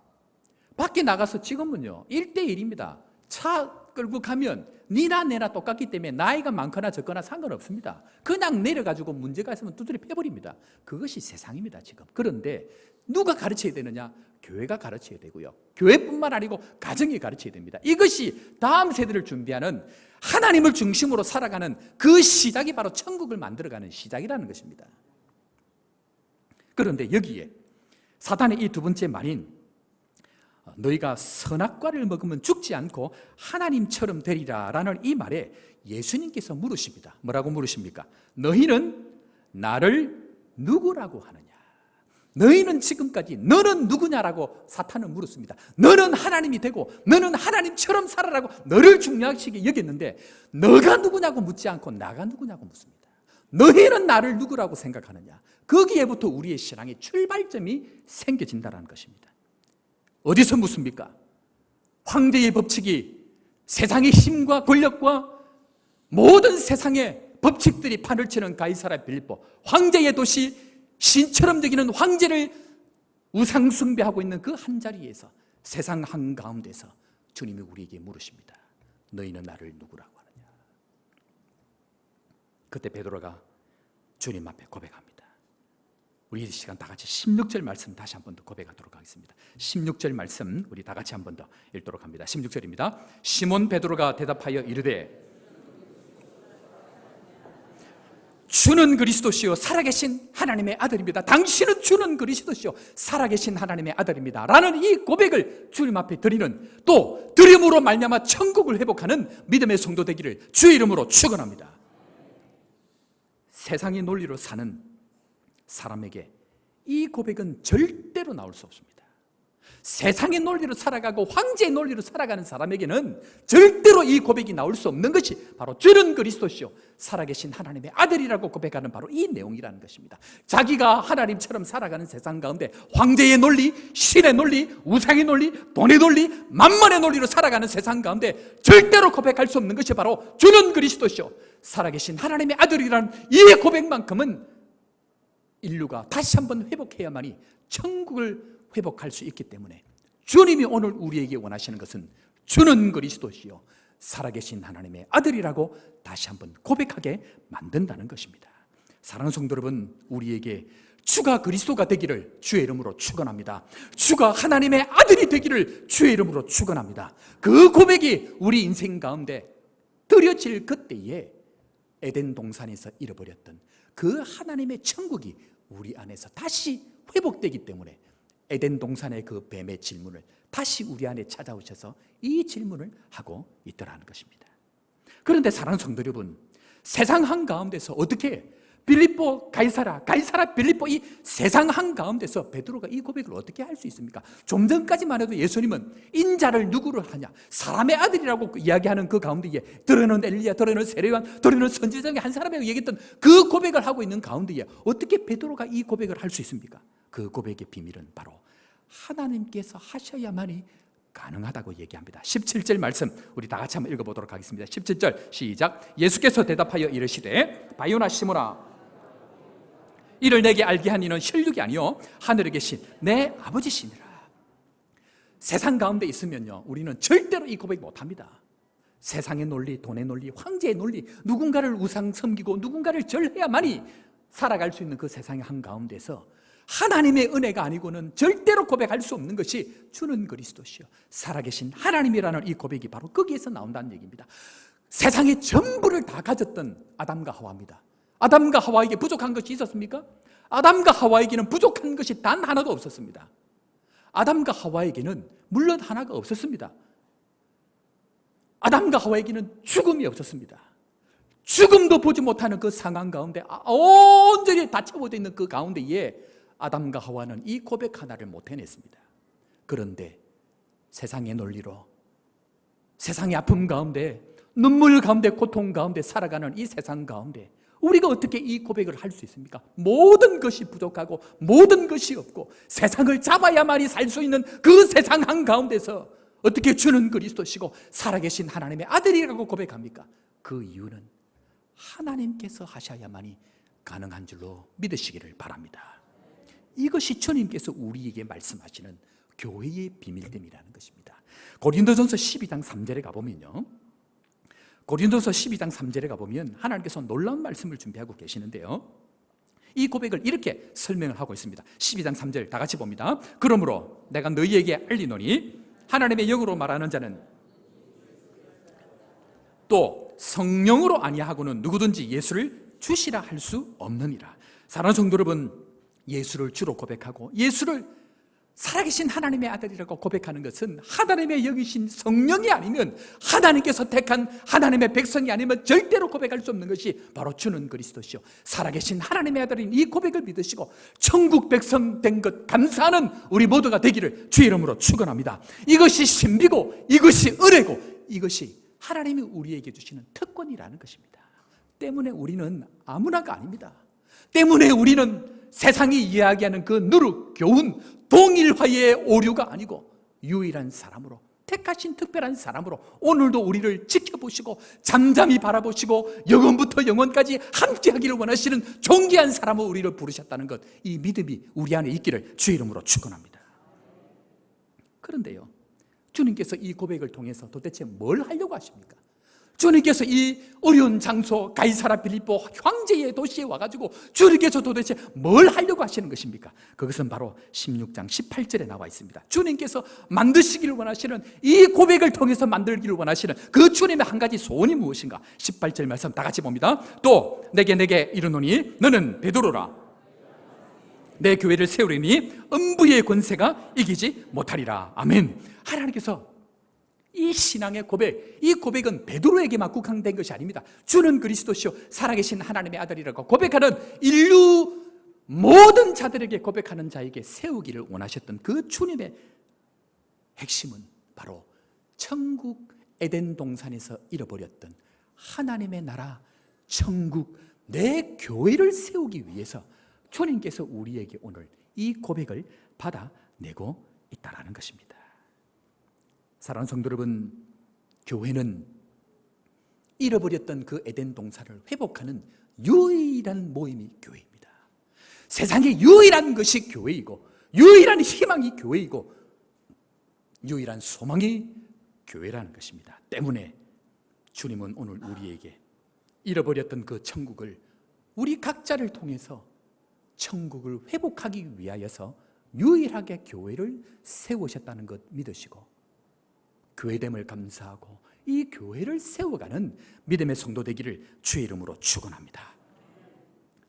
밖에 나가서 지금은요 1대1입니다. 차 끌고 가면 니나 내나 똑같기 때문에 나이가 많거나 적거나 상관없습니다. 그냥 내려가지고 문제가 있으면 두드려 패버립니다. 그것이 세상입니다 지금. 그런데 누가 가르쳐야 되느냐? 교회가 가르쳐야 되고요, 교회뿐만 아니고 가정이 가르쳐야 됩니다. 이것이 다음 세대를 준비하는, 하나님을 중심으로 살아가는 그 시작이 바로 천국을 만들어가는 시작이라는 것입니다. 그런데 여기에 사탄의 이 두 번째 말인 너희가 선악과를 먹으면 죽지 않고 하나님처럼 되리라 라는 이 말에 예수님께서 물으십니다. 뭐라고 물으십니까? 너희는 나를 누구라고 하느냐? 너희는 지금까지 너는 누구냐라고 사탄은 물었습니다. 너는 하나님이 되고 너는 하나님처럼 살아라고 너를 중요하게 여겼는데 너가 누구냐고 묻지 않고 나가 누구냐고 묻습니다. 너희는 나를 누구라고 생각하느냐? 거기에부터 우리의 신앙의 출발점이 생겨진다는 것입니다. 어디서 묻습니까? 황제의 법칙이 세상의 힘과 권력과 모든 세상의 법칙들이 판을 치는 가이사라 빌립보, 황제의 도시, 신처럼 여기는 황제를 우상 숭배하고 있는 그 한자리에서, 세상 한가운데서 주님이 우리에게 물으십니다. 너희는 나를 누구라고 하느냐? 그때 베드로가 주님 앞에 고백합니다. 우리 이 시간 다 같이 16절 말씀 다시 한 번 더 고백하도록 하겠습니다. 16절 말씀 우리 다 같이 한 번 더 읽도록 합니다. 16절입니다. 시몬 베드로가 대답하여 이르되 주는 그리스도시요 살아계신 하나님의 아들입니다. 당신은 주는 그리스도시요 살아계신 하나님의 아들입니다 라는 이 고백을 주님 앞에 드리는, 또 드림으로 말미암아 천국을 회복하는 믿음의 성도 되기를 주의 이름으로 축원합니다. 세상의 논리로 사는 사람에게 이 고백은 절대로 나올 수 없습니다. 세상의 논리로 살아가고 황제의 논리로 살아가는 사람에게는 절대로 이 고백이 나올 수 없는 것이 바로 주는 그리스도시요 살아계신 하나님의 아들이라고 고백하는 바로 이 내용이라는 것입니다. 자기가 하나님처럼 살아가는 세상 가운데 황제의 논리, 신의 논리, 우상의 논리, 돈의 논리, 만만의 논리로 살아가는 세상 가운데 절대로 고백할 수 없는 것이 바로 주는 그리스도시요 살아계신 하나님의 아들이라는 이 고백만큼은 인류가 다시 한번 회복해야만이 천국을 회복할 수 있기 때문에 주님이 오늘 우리에게 원하시는 것은 주는 그리스도시요 살아계신 하나님의 아들이라고 다시 한번 고백하게 만든다는 것입니다. 사랑하는 성도 여러분, 우리에게 주가 그리스도가 되기를 주의 이름으로 축원합니다. 주가 하나님의 아들이 되기를 주의 이름으로 축원합니다. 그 고백이 우리 인생 가운데 드려질 그때에 에덴 동산에서 잃어버렸던 그 하나님의 천국이 우리 안에서 다시 회복되기 때문에 에덴 동산의 그 뱀의 질문을 다시 우리 안에 찾아오셔서 이 질문을 하고 있더라는 것입니다. 그런데 사랑하는 성도 여러분, 세상 한가운데서 어떻게 빌립보 가이사라 빌립보 이 세상 한가운데서 베드로가 이 고백을 어떻게 할 수 있습니까? 좀 전까지만 해도 예수님은 인자를 누구를 하냐, 사람의 아들이라고 이야기하는 그 가운데에 들어는 엘리야, 들어는 세례요한, 들어는 선지자 중에 한 사람이라고 얘기했던 그 고백을 하고 있는 가운데에 어떻게 베드로가 이 고백을 할 수 있습니까? 그 고백의 비밀은 바로 하나님께서 하셔야만이 가능하다고 얘기합니다. 17절 말씀 우리 다 같이 한번 읽어보도록 하겠습니다. 17절 시작. 예수께서 대답하여 이르시되 바요나 시모나, 이를 내게 알게 한 이는 혈육이 아니요 하늘에 계신 내 아버지시니라. 세상 가운데 있으면요, 우리는 절대로 이 고백 못합니다. 세상의 논리, 돈의 논리, 황제의 논리, 누군가를 우상 섬기고 누군가를 절해야만이 살아갈 수 있는 그 세상의 한가운데서 하나님의 은혜가 아니고는 절대로 고백할 수 없는 것이 주는 그리스도시요 살아계신 하나님이라는 이 고백이 바로 거기에서 나온다는 얘기입니다. 세상의 전부를 다 가졌던 아담과 하와입니다. 아담과 하와에게 부족한 것이 있었습니까? 아담과 하와에게는 부족한 것이 단 하나도 없었습니다. 아담과 하와에게는 물론 하나가 없었습니다. 아담과 하와에게는 죽음이 없었습니다. 죽음도 보지 못하는 그 상황 가운데 온전히 다 채워져 있는 그 가운데에 아담과 하와는 이 고백 하나를 못 해냈습니다. 그런데 세상의 논리로, 세상의 아픔 가운데, 눈물 가운데, 고통 가운데 살아가는 이 세상 가운데 우리가 어떻게 이 고백을 할 수 있습니까? 모든 것이 부족하고 모든 것이 없고 세상을 잡아야만이 살 수 있는 그 세상 한가운데서 어떻게 주는 그리스도시고 살아계신 하나님의 아들이라고 고백합니까? 그 이유는 하나님께서 하셔야만이 가능한 줄로 믿으시기를 바랍니다. 이것이 주님께서 우리에게 말씀하시는 교회의 비밀됨이라는 것입니다. 고린도전서 12장 3절에 가보면요, 고린도서 12장 3절에 가보면 하나님께서 놀라운 말씀을 준비하고 계시는데요, 이 고백을 이렇게 설명을 하고 있습니다. 12장 3절 다 같이 봅니다. 그러므로 내가 너희에게 알리노니 하나님의 영으로 말하는 자는 또 성령으로 아니하고는 누구든지 예수를 주시라 할 수 없느니라. 사랑하는 성도 여러분, 예수를 주로 고백하고 예수를 살아계신 하나님의 아들이라고 고백하는 것은 하나님의 영이신 성령이 아니면, 하나님께서 택한 하나님의 백성이 아니면 절대로 고백할 수 없는 것이 바로 주는 그리스도시요 살아계신 하나님의 아들인 이 고백을 믿으시고 천국 백성 된 것 감사하는 우리 모두가 되기를 주의 이름으로 축원합니다. 이것이 신비고 이것이 은혜고 이것이 하나님이 우리에게 주시는 특권이라는 것입니다. 때문에 우리는 아무나가 아닙니다. 때문에 우리는 세상이 이야기하는 그 누룩, 교훈, 동일화의 오류가 아니고 유일한 사람으로, 택하신 특별한 사람으로 오늘도 우리를 지켜보시고 잠잠히 바라보시고 영원부터 영원까지 함께하기를 원하시는 존귀한 사람으로 우리를 부르셨다는 것, 이 믿음이 우리 안에 있기를 주의 이름으로 축원합니다. 그런데요, 주님께서 이 고백을 통해서 도대체 뭘 하려고 하십니까? 주님께서 이 어려운 장소 가이사라 빌립보 황제의 도시에 와가지고 주님께서 도대체 뭘 하려고 하시는 것입니까? 그것은 바로 16장 18절에 나와 있습니다. 주님께서 만드시기를 원하시는, 이 고백을 통해서 만들기를 원하시는 그 주님의 한 가지 소원이 무엇인가? 18절 말씀 다 같이 봅니다. 또 내게 이르노니 너는 베드로라, 내 교회를 세우리니 음부의 권세가 이기지 못하리라. 아멘. 하나님께서 이 신앙의 고백, 이 고백은 베드로에게만 국한된 것이 아닙니다. 주는 그리스도시요 살아계신 하나님의 아들이라고 고백하는 인류 모든 자들에게 고백하는 자에게 세우기를 원하셨던 그 주님의 핵심은 바로 천국 에덴 동산에서 잃어버렸던 하나님의 나라, 천국, 내 교회를 세우기 위해서 주님께서 우리에게 오늘 이 고백을 받아내고 있다는 것입니다. 사랑하는 성도 여러분, 교회는 잃어버렸던 그 에덴 동산을 회복하는 유일한 모임이 교회입니다. 세상에 유일한 것이 교회이고 유일한 희망이 교회이고 유일한 소망이 교회라는 것입니다. 때문에 주님은 오늘 우리에게 잃어버렸던 그 천국을 우리 각자를 통해서 천국을 회복하기 위하여서 유일하게 교회를 세우셨다는 것 믿으시고 교회됨을 감사하고 이 교회를 세워가는 믿음의 성도 되기를 주의 이름으로 축원합니다.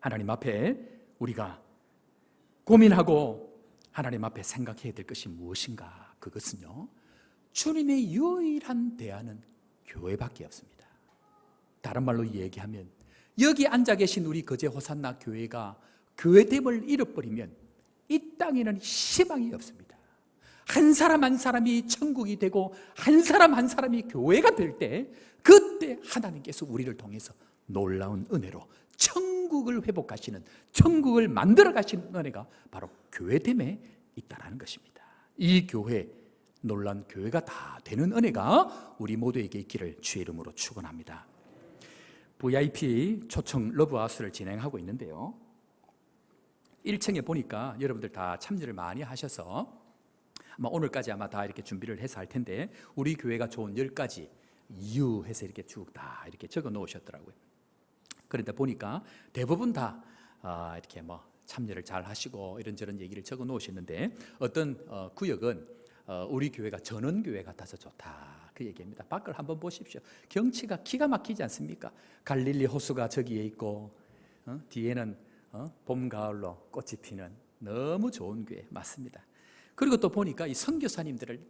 하나님 앞에 우리가 고민하고 하나님 앞에 생각해야 될 것이 무엇인가? 그것은요, 주님의 유일한 대안은 교회밖에 없습니다. 다른 말로 얘기하면 여기 앉아 계신 우리 거제 호산나 교회가 교회됨을 잃어버리면 이 땅에는 희망이 없습니다. 한 사람 한 사람이 천국이 되고 한 사람 한 사람이 교회가 될 때, 그때 하나님께서 우리를 통해서 놀라운 은혜로 천국을 회복하시는, 천국을 만들어 가시는 은혜가 바로 교회됨에 있다는 것입니다. 이 교회, 놀란 교회가 다 되는 은혜가 우리 모두에게 있기를 주의 이름으로 축원합니다. VIP 초청 러브하우스를 진행하고 있는데요, 1층에 보니까 여러분들 다 참여를 많이 하셔서 아마 오늘까지 아마 다 이렇게 준비를 해서 할 텐데, 우리 교회가 좋은 10가지 이유 해서 이렇게 쭉 다 이렇게 적어 놓으셨더라고요. 그런데 보니까 대부분 다 이렇게 뭐 참여를 잘 하시고 이런저런 얘기를 적어 놓으셨는데, 어떤 구역은 우리 교회가 전원교회 같아서 좋다, 그 얘기입니다. 밖을 한번 보십시오. 경치가 기가 막히지 않습니까? 갈릴리 호수가 저기에 있고 뒤에는 봄, 가을로 꽃이 피는 너무 좋은 교회 맞습니다. 그리고 또 보니까 이 선교사님들을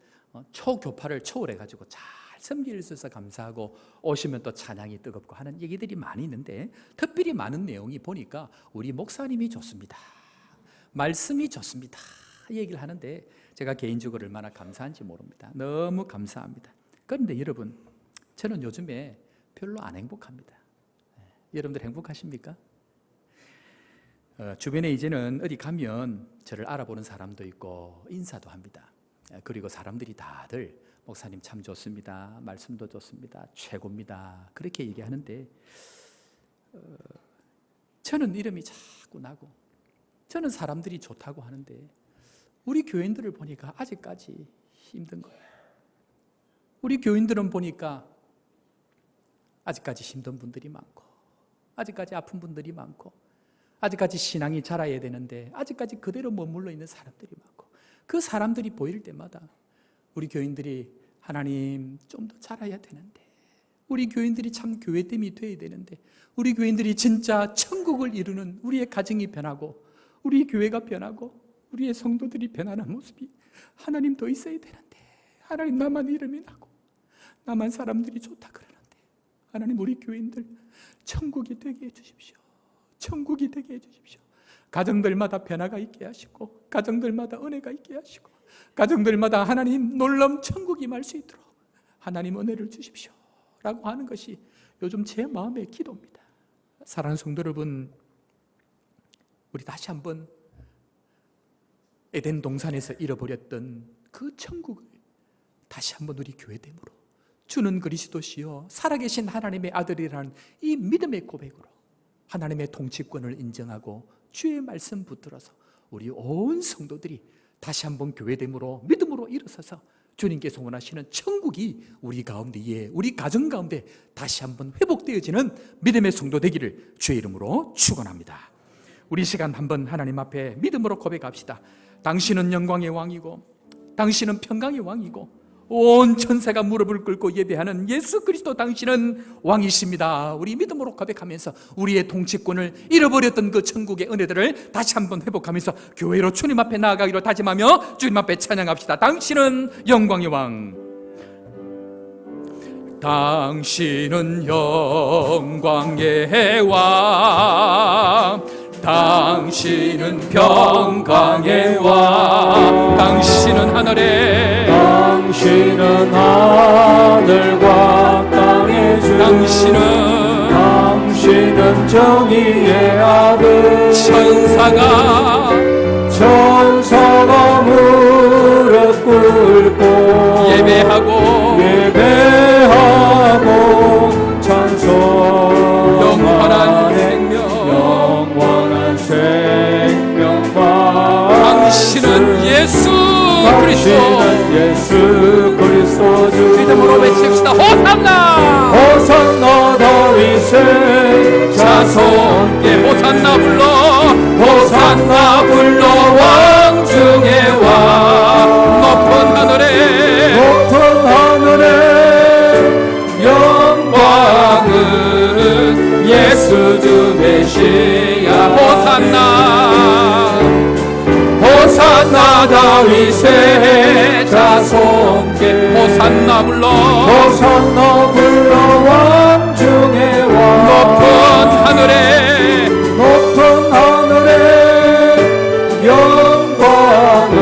초교파를 초월해가지고 잘 섬기를 써서 감사하고 오시면 또 찬양이 뜨겁고 하는 얘기들이 많이 있는데, 특별히 많은 내용이 보니까 우리 목사님이 좋습니다, 말씀이 좋습니다 얘기를 하는데, 제가 개인적으로 얼마나 감사한지 모릅니다. 너무 감사합니다. 그런데 여러분, 저는 요즘에 별로 안 행복합니다. 여러분들 행복하십니까? 주변에 이제는 어디 가면 저를 알아보는 사람도 있고 인사도 합니다. 그리고 사람들이 다들 목사님 참 좋습니다, 말씀도 좋습니다, 최고입니다, 그렇게 얘기하는데, 저는 이름이 자꾸 나고, 저는 사람들이 좋다고 하는데 우리 교인들을 보니까 아직까지 힘든 거예요. 우리 교인들은 보니까 아직까지 힘든 분들이 많고, 아직까지 아픈 분들이 많고, 아직까지 신앙이 자라야 되는데 아직까지 그대로 머물러 있는 사람들이 많고, 그 사람들이 보일 때마다 우리 교인들이 하나님 좀 더 자라야 되는데, 우리 교인들이 참 교회됨이 돼야 되는데, 우리 교인들이 진짜 천국을 이루는 우리의 가정이 변하고 우리 교회가 변하고 우리의 성도들이 변하는 모습이 하나님 더 있어야 되는데, 하나님 나만 이름이 나고 나만 사람들이 좋다 그러는데, 하나님 우리 교인들 천국이 되게 해주십시오. 천국이 되게 해주십시오. 가정들마다 변화가 있게 하시고, 가정들마다 은혜가 있게 하시고, 가정들마다 하나님 놀라운 천국이 임할 수 있도록 하나님 은혜를 주십시오 라고 하는 것이 요즘 제 마음의 기도입니다. 사랑하는 성도 여러분, 우리 다시 한번 에덴 동산에서 잃어버렸던 그 천국을 다시 한번 우리 교회됨으로, 주는 그리스도시요 살아계신 하나님의 아들이라는 이 믿음의 고백으로 하나님의 통치권을 인정하고 주의 말씀 붙들어서 우리 온 성도들이 다시 한번 교회됨으로 믿음으로 일어서서 주님께서 원하시는 천국이 우리 가운데에, 우리 가정 가운데 다시 한번 회복되어지는 믿음의 성도 되기를 주의 이름으로 축원합니다. 우리 시간 한번 하나님 앞에 믿음으로 고백합시다. 당신은 영광의 왕이고 당신은 평강의 왕이고 온 천세가 무릎을 꿇고 예배하는 예수 그리스도 당신은 왕이십니다. 우리 믿음으로 고백하면서 우리의 통치권을 잃어버렸던 그 천국의 은혜들을 다시 한번 회복하면서 교회로 주님 앞에 나아가기로 다짐하며 주님 앞에 찬양합시다. 당신은 영광의 왕, 당신은 영광의 왕, 당신은 평강의 왕, 당신은 하늘의, 당신은 하늘과 땅의 주, 당신은 정의의 아들, 천사가 무릎 꿇고 예배하고 찬송하는 영원한 생명과 당신은 예수 그리스도 주 믿음으로 외칩시다. 호산나, 호산나. 세 자손께 호산나 불러 호산나 불러 왕중의 왕 높은 하늘에 영광은 예수 주 메시아 호산나 다윗의 자손께 호산나 불러 왕중의 왕 높은 하늘에 영광은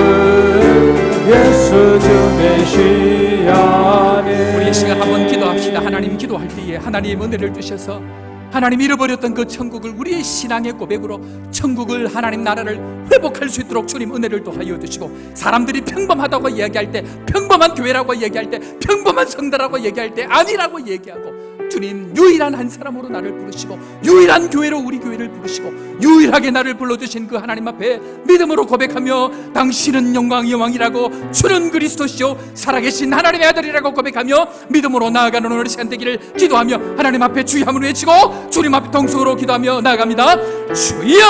예수 주 메시아네. 우리 이 시간 한번 기도합시다. 하나님, 기도할 때에 하나님 은혜를 주셔서 하나님 잃어버렸던 그 천국을 우리의 신앙의 고백으로 천국을, 하나님 나라를 회복할 수 있도록 주님 은혜를 더하여 주시고, 사람들이 평범하다고 이야기할 때, 평범한 교회라고 얘기할 때, 평범한 성도라고 얘기할 때 아니라고 얘기하고, 주님 유일한 한 사람으로 나를 부르시고 유일한 교회로 우리 교회를 부르시고 유일하게 나를 불러주신 그 하나님 앞에 믿음으로 고백하며 당신은 영광의 왕이라고, 주는 그리스도시요 살아계신 하나님의 아들이라고 고백하며 믿음으로 나아가는 오늘 시간 되기를 기도하며 하나님 앞에 주여 한번 외치고 주님 앞에 동성으로 기도하며 나아갑니다. 주여!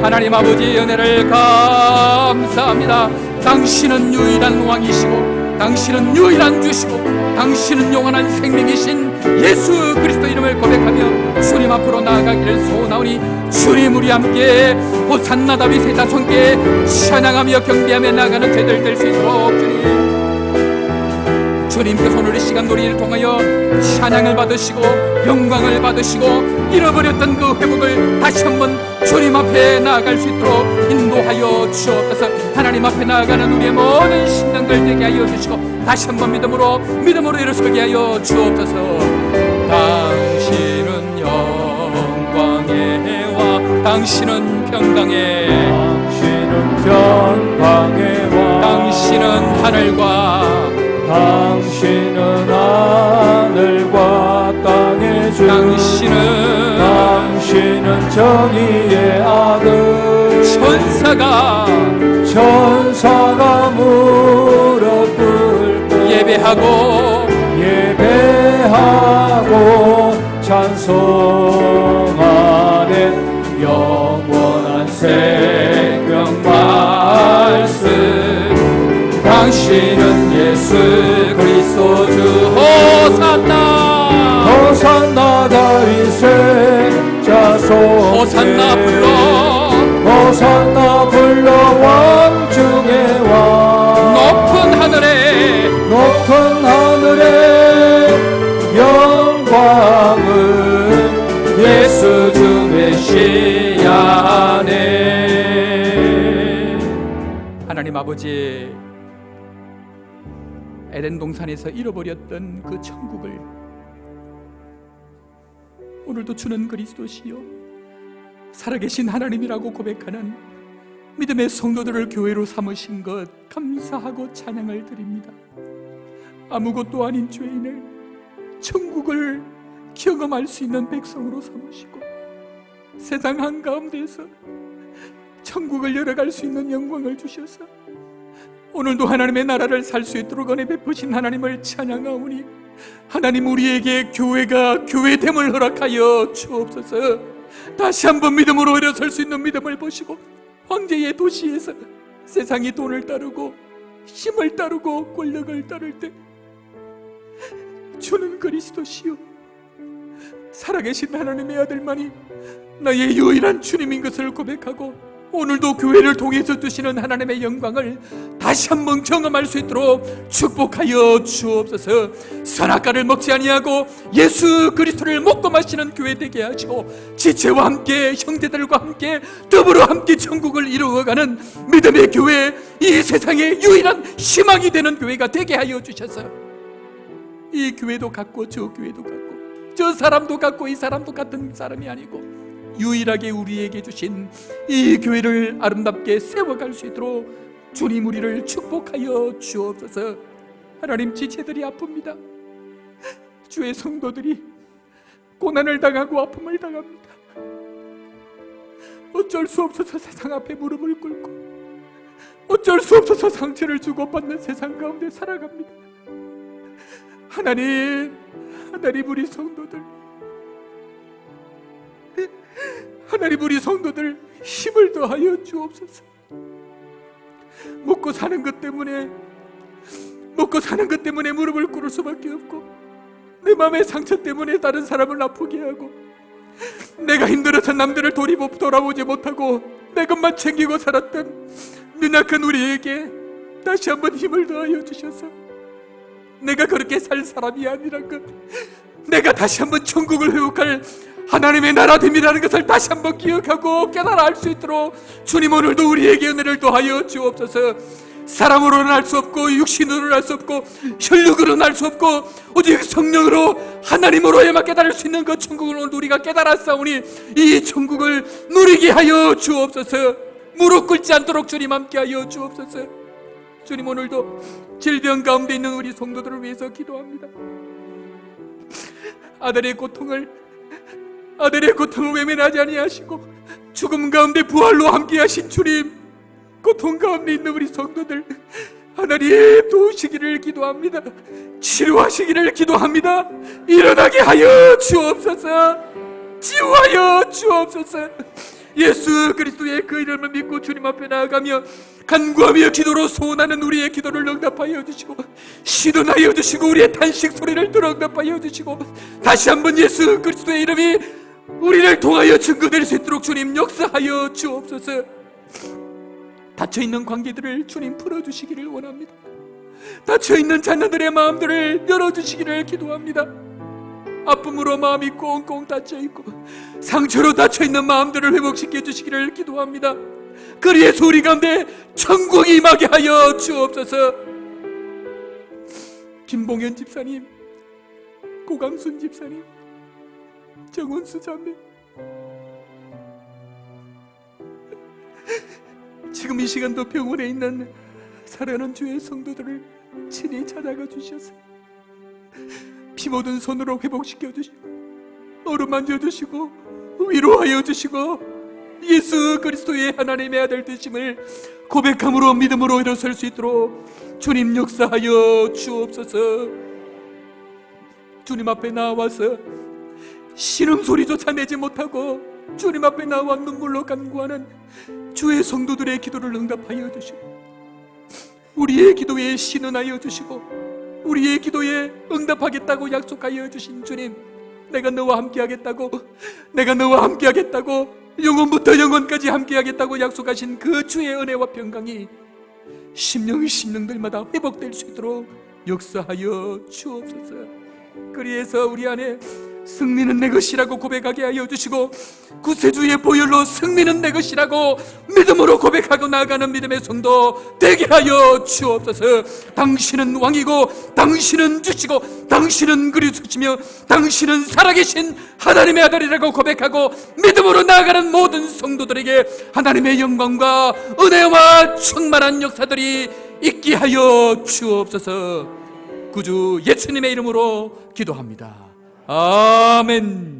하나님 아버지 은혜를 감사합니다. 당신은 유일한 왕이시고 당신은 유일한 주시고 당신은 영원한 생명이신 예수 그리스도 이름을 고백하며 주님 앞으로 나아가기를 소원하오니, 주님 우리 함께 호산나 다윗의 자손께 찬양하며 경배하며 나아가는 저희들 될 수 있도록 주님께서 오늘 이 시간 놀이를 통하여 찬양을 받으시고 영광을 받으시고 잃어버렸던 그 회복을 다시 한번 주님 앞에 나아갈 수 있도록 인도하여 주옵소서. 하나님 앞에 나아가는 우리의 모든 신앙들 되게 하여 주시고 다시 한번 믿음으로 일어서게 하여 주옵소서. 당신은 영광의 왕, 당신은 평강의 왕, 당신은 하늘과 땅의 주, 당신은 정의의 아들, 천사가 무릎 꿇고 예배하고 찬송하네. 영원한 생명 말씀, 당신은 예수 그리스도 주. 호산나 다윗의 자손, 호산나 불러 왕중의 왕 높은 하늘에 영광은 예수 주 메시아네. 하나님 아버지, 에덴 동산에서 잃어버렸던 그 천국을 오늘도 주는 그리스도시요 살아계신 하나님이라고 고백하는 믿음의 성도들을 교회로 삼으신 것 감사하고 찬양을 드립니다. 아무것도 아닌 죄인을 천국을 경험할 수 있는 백성으로 삼으시고 세상 한가운데서 천국을 열어갈 수 있는 영광을 주셔서 오늘도 하나님의 나라를 살 수 있도록 은혜 베푸신 하나님을 찬양하오니, 하나님 우리에게 교회가 교회됨을 허락하여 주옵소서. 다시 한번 믿음으로 일어설 수 있는 믿음을 보시고, 황제의 도시에서 세상이 돈을 따르고 힘을 따르고 권력을 따를 때 주는 그리스도시요 살아계신 하나님의 아들만이 나의 유일한 주님인 것을 고백하고, 오늘도 교회를 통해서 주시는 하나님의 영광을 다시 한번 경험할 수 있도록 축복하여 주옵소서. 선악과를 먹지 아니하고 예수 그리스도를 먹고 마시는 교회 되게 하시고, 지체와 함께 형제들과 함께 더불어 함께 천국을 이루어가는 믿음의 교회, 이 세상의 유일한 희망이 되는 교회가 되게 하여 주셔서 이 교회도 같고 저 교회도 같고 저 사람도 같고 이 사람도 같은 사람이 아니고 유일하게 우리에게 주신 이 교회를 아름답게 세워갈 수 있도록 주님 우리를 축복하여 주옵소서. 하나님, 지체들이 아픕니다. 주의 성도들이 고난을 당하고 아픔을 당합니다. 어쩔 수 없어서 세상 앞에 무릎을 꿇고 어쩔 수 없어서 상처를 주고받는 세상 가운데 살아갑니다. 하나님 하나님 우리 성도들, 하나님 우리 성도들 힘을 더하여 주옵소서. 먹고 사는 것 때문에 무릎을 꿇을 수밖에 없고, 내 마음의 상처 때문에 다른 사람을 아프게 하고, 내가 힘들어서 남들을 돌아보지 못하고 내 것만 챙기고 살았던 연약한 우리에게 다시 한번 힘을 더하여 주셔서 내가 그렇게 살 사람이 아니란 것, 내가 다시 한번 천국을 회복할 하나님의 나라됨이라는 것을 다시 한번 기억하고 깨달아 알 수 있도록 주님 오늘도 우리에게 은혜를 더하여 주옵소서. 사람으로는 알 수 없고 육신으로는 알 수 없고 혈육으로는 알 수 없고 오직 성령으로 하나님으로에만 깨달을 수 있는 그 천국을 오늘 우리가 깨달았사오니 이 천국을 누리게 하여 주옵소서. 무릎 꿇지 않도록 주님 함께 하여 주옵소서. 주님 오늘도 질병 가운데 있는 우리 성도들을 위해서 기도합니다. 아들의 고통을 외면하지 아니하시고 죽음 가운데 부활로 함께 하신 주님, 고통 가운데 있는 우리 성도들 하나님 도우시기를 기도합니다. 치료하시기를 기도합니다. 일어나게 하여 주옵소서. 치유하여 주옵소서. 예수 그리스도의 그 이름을 믿고 주님 앞에 나아가며 간구하며 기도로 소원하는 우리의 기도를 응답하여 주시고, 시든하여 주시고, 우리의 탄식 소리를 들어 응답하여 주시고, 다시 한번 예수 그리스도의 이름이 우리를 통하여 증거될 수 있도록 주님 역사하여 주옵소서. 닫혀있는 관계들을 주님 풀어주시기를 원합니다. 닫혀있는 자녀들의 마음들을 열어주시기를 기도합니다. 아픔으로 마음이 꽁꽁 닫혀있고 상처로 닫혀있는 마음들을 회복시켜 주시기를 기도합니다. 그리해서 우리 가운데 천국이 임하게 하여 주옵소서. 김봉현 집사님, 고강순 집사님, 정은수 자매, 지금 이 시간도 병원에 있는 사랑하는 주의 성도들을 친히 찾아가 주셔서 피 묻은 손으로 회복시켜 주시고 어루만져 주시고 위로하여 주시고 예수 그리스도의 하나님의 아들 되심을 고백함으로 믿음으로 일어설 수 있도록 주님 역사하여 주옵소서. 주님 앞에 나와서 신음소리조차 내지 못하고 주님 앞에 나와 눈물로 간구하는 주의 성도들의 기도를 응답하여 주시고, 우리의 기도에 신은하여 주시고, 우리의 기도에 응답하겠다고 약속하여 주신 주님, 내가 너와 함께하겠다고, 영원부터 영원까지 함께하겠다고 약속하신 그 주의 은혜와 평강이 심령들마다 회복될 수 있도록 역사하여 주옵소서. 그리해서 우리 안에 승리는 내 것이라고 고백하게 하여 주시고, 구세주의 보혈로 승리는 내 것이라고 믿음으로 고백하고 나아가는 믿음의 성도 되게 하여 주옵소서. 당신은 왕이고 당신은 주시고 당신은 그리스도시며 당신은 살아계신 하나님의 아들이라고 고백하고 믿음으로 나아가는 모든 성도들에게 하나님의 영광과 은혜와 충만한 역사들이 있게 하여 주옵소서. 구주 예수님의 이름으로 기도합니다. 아멘.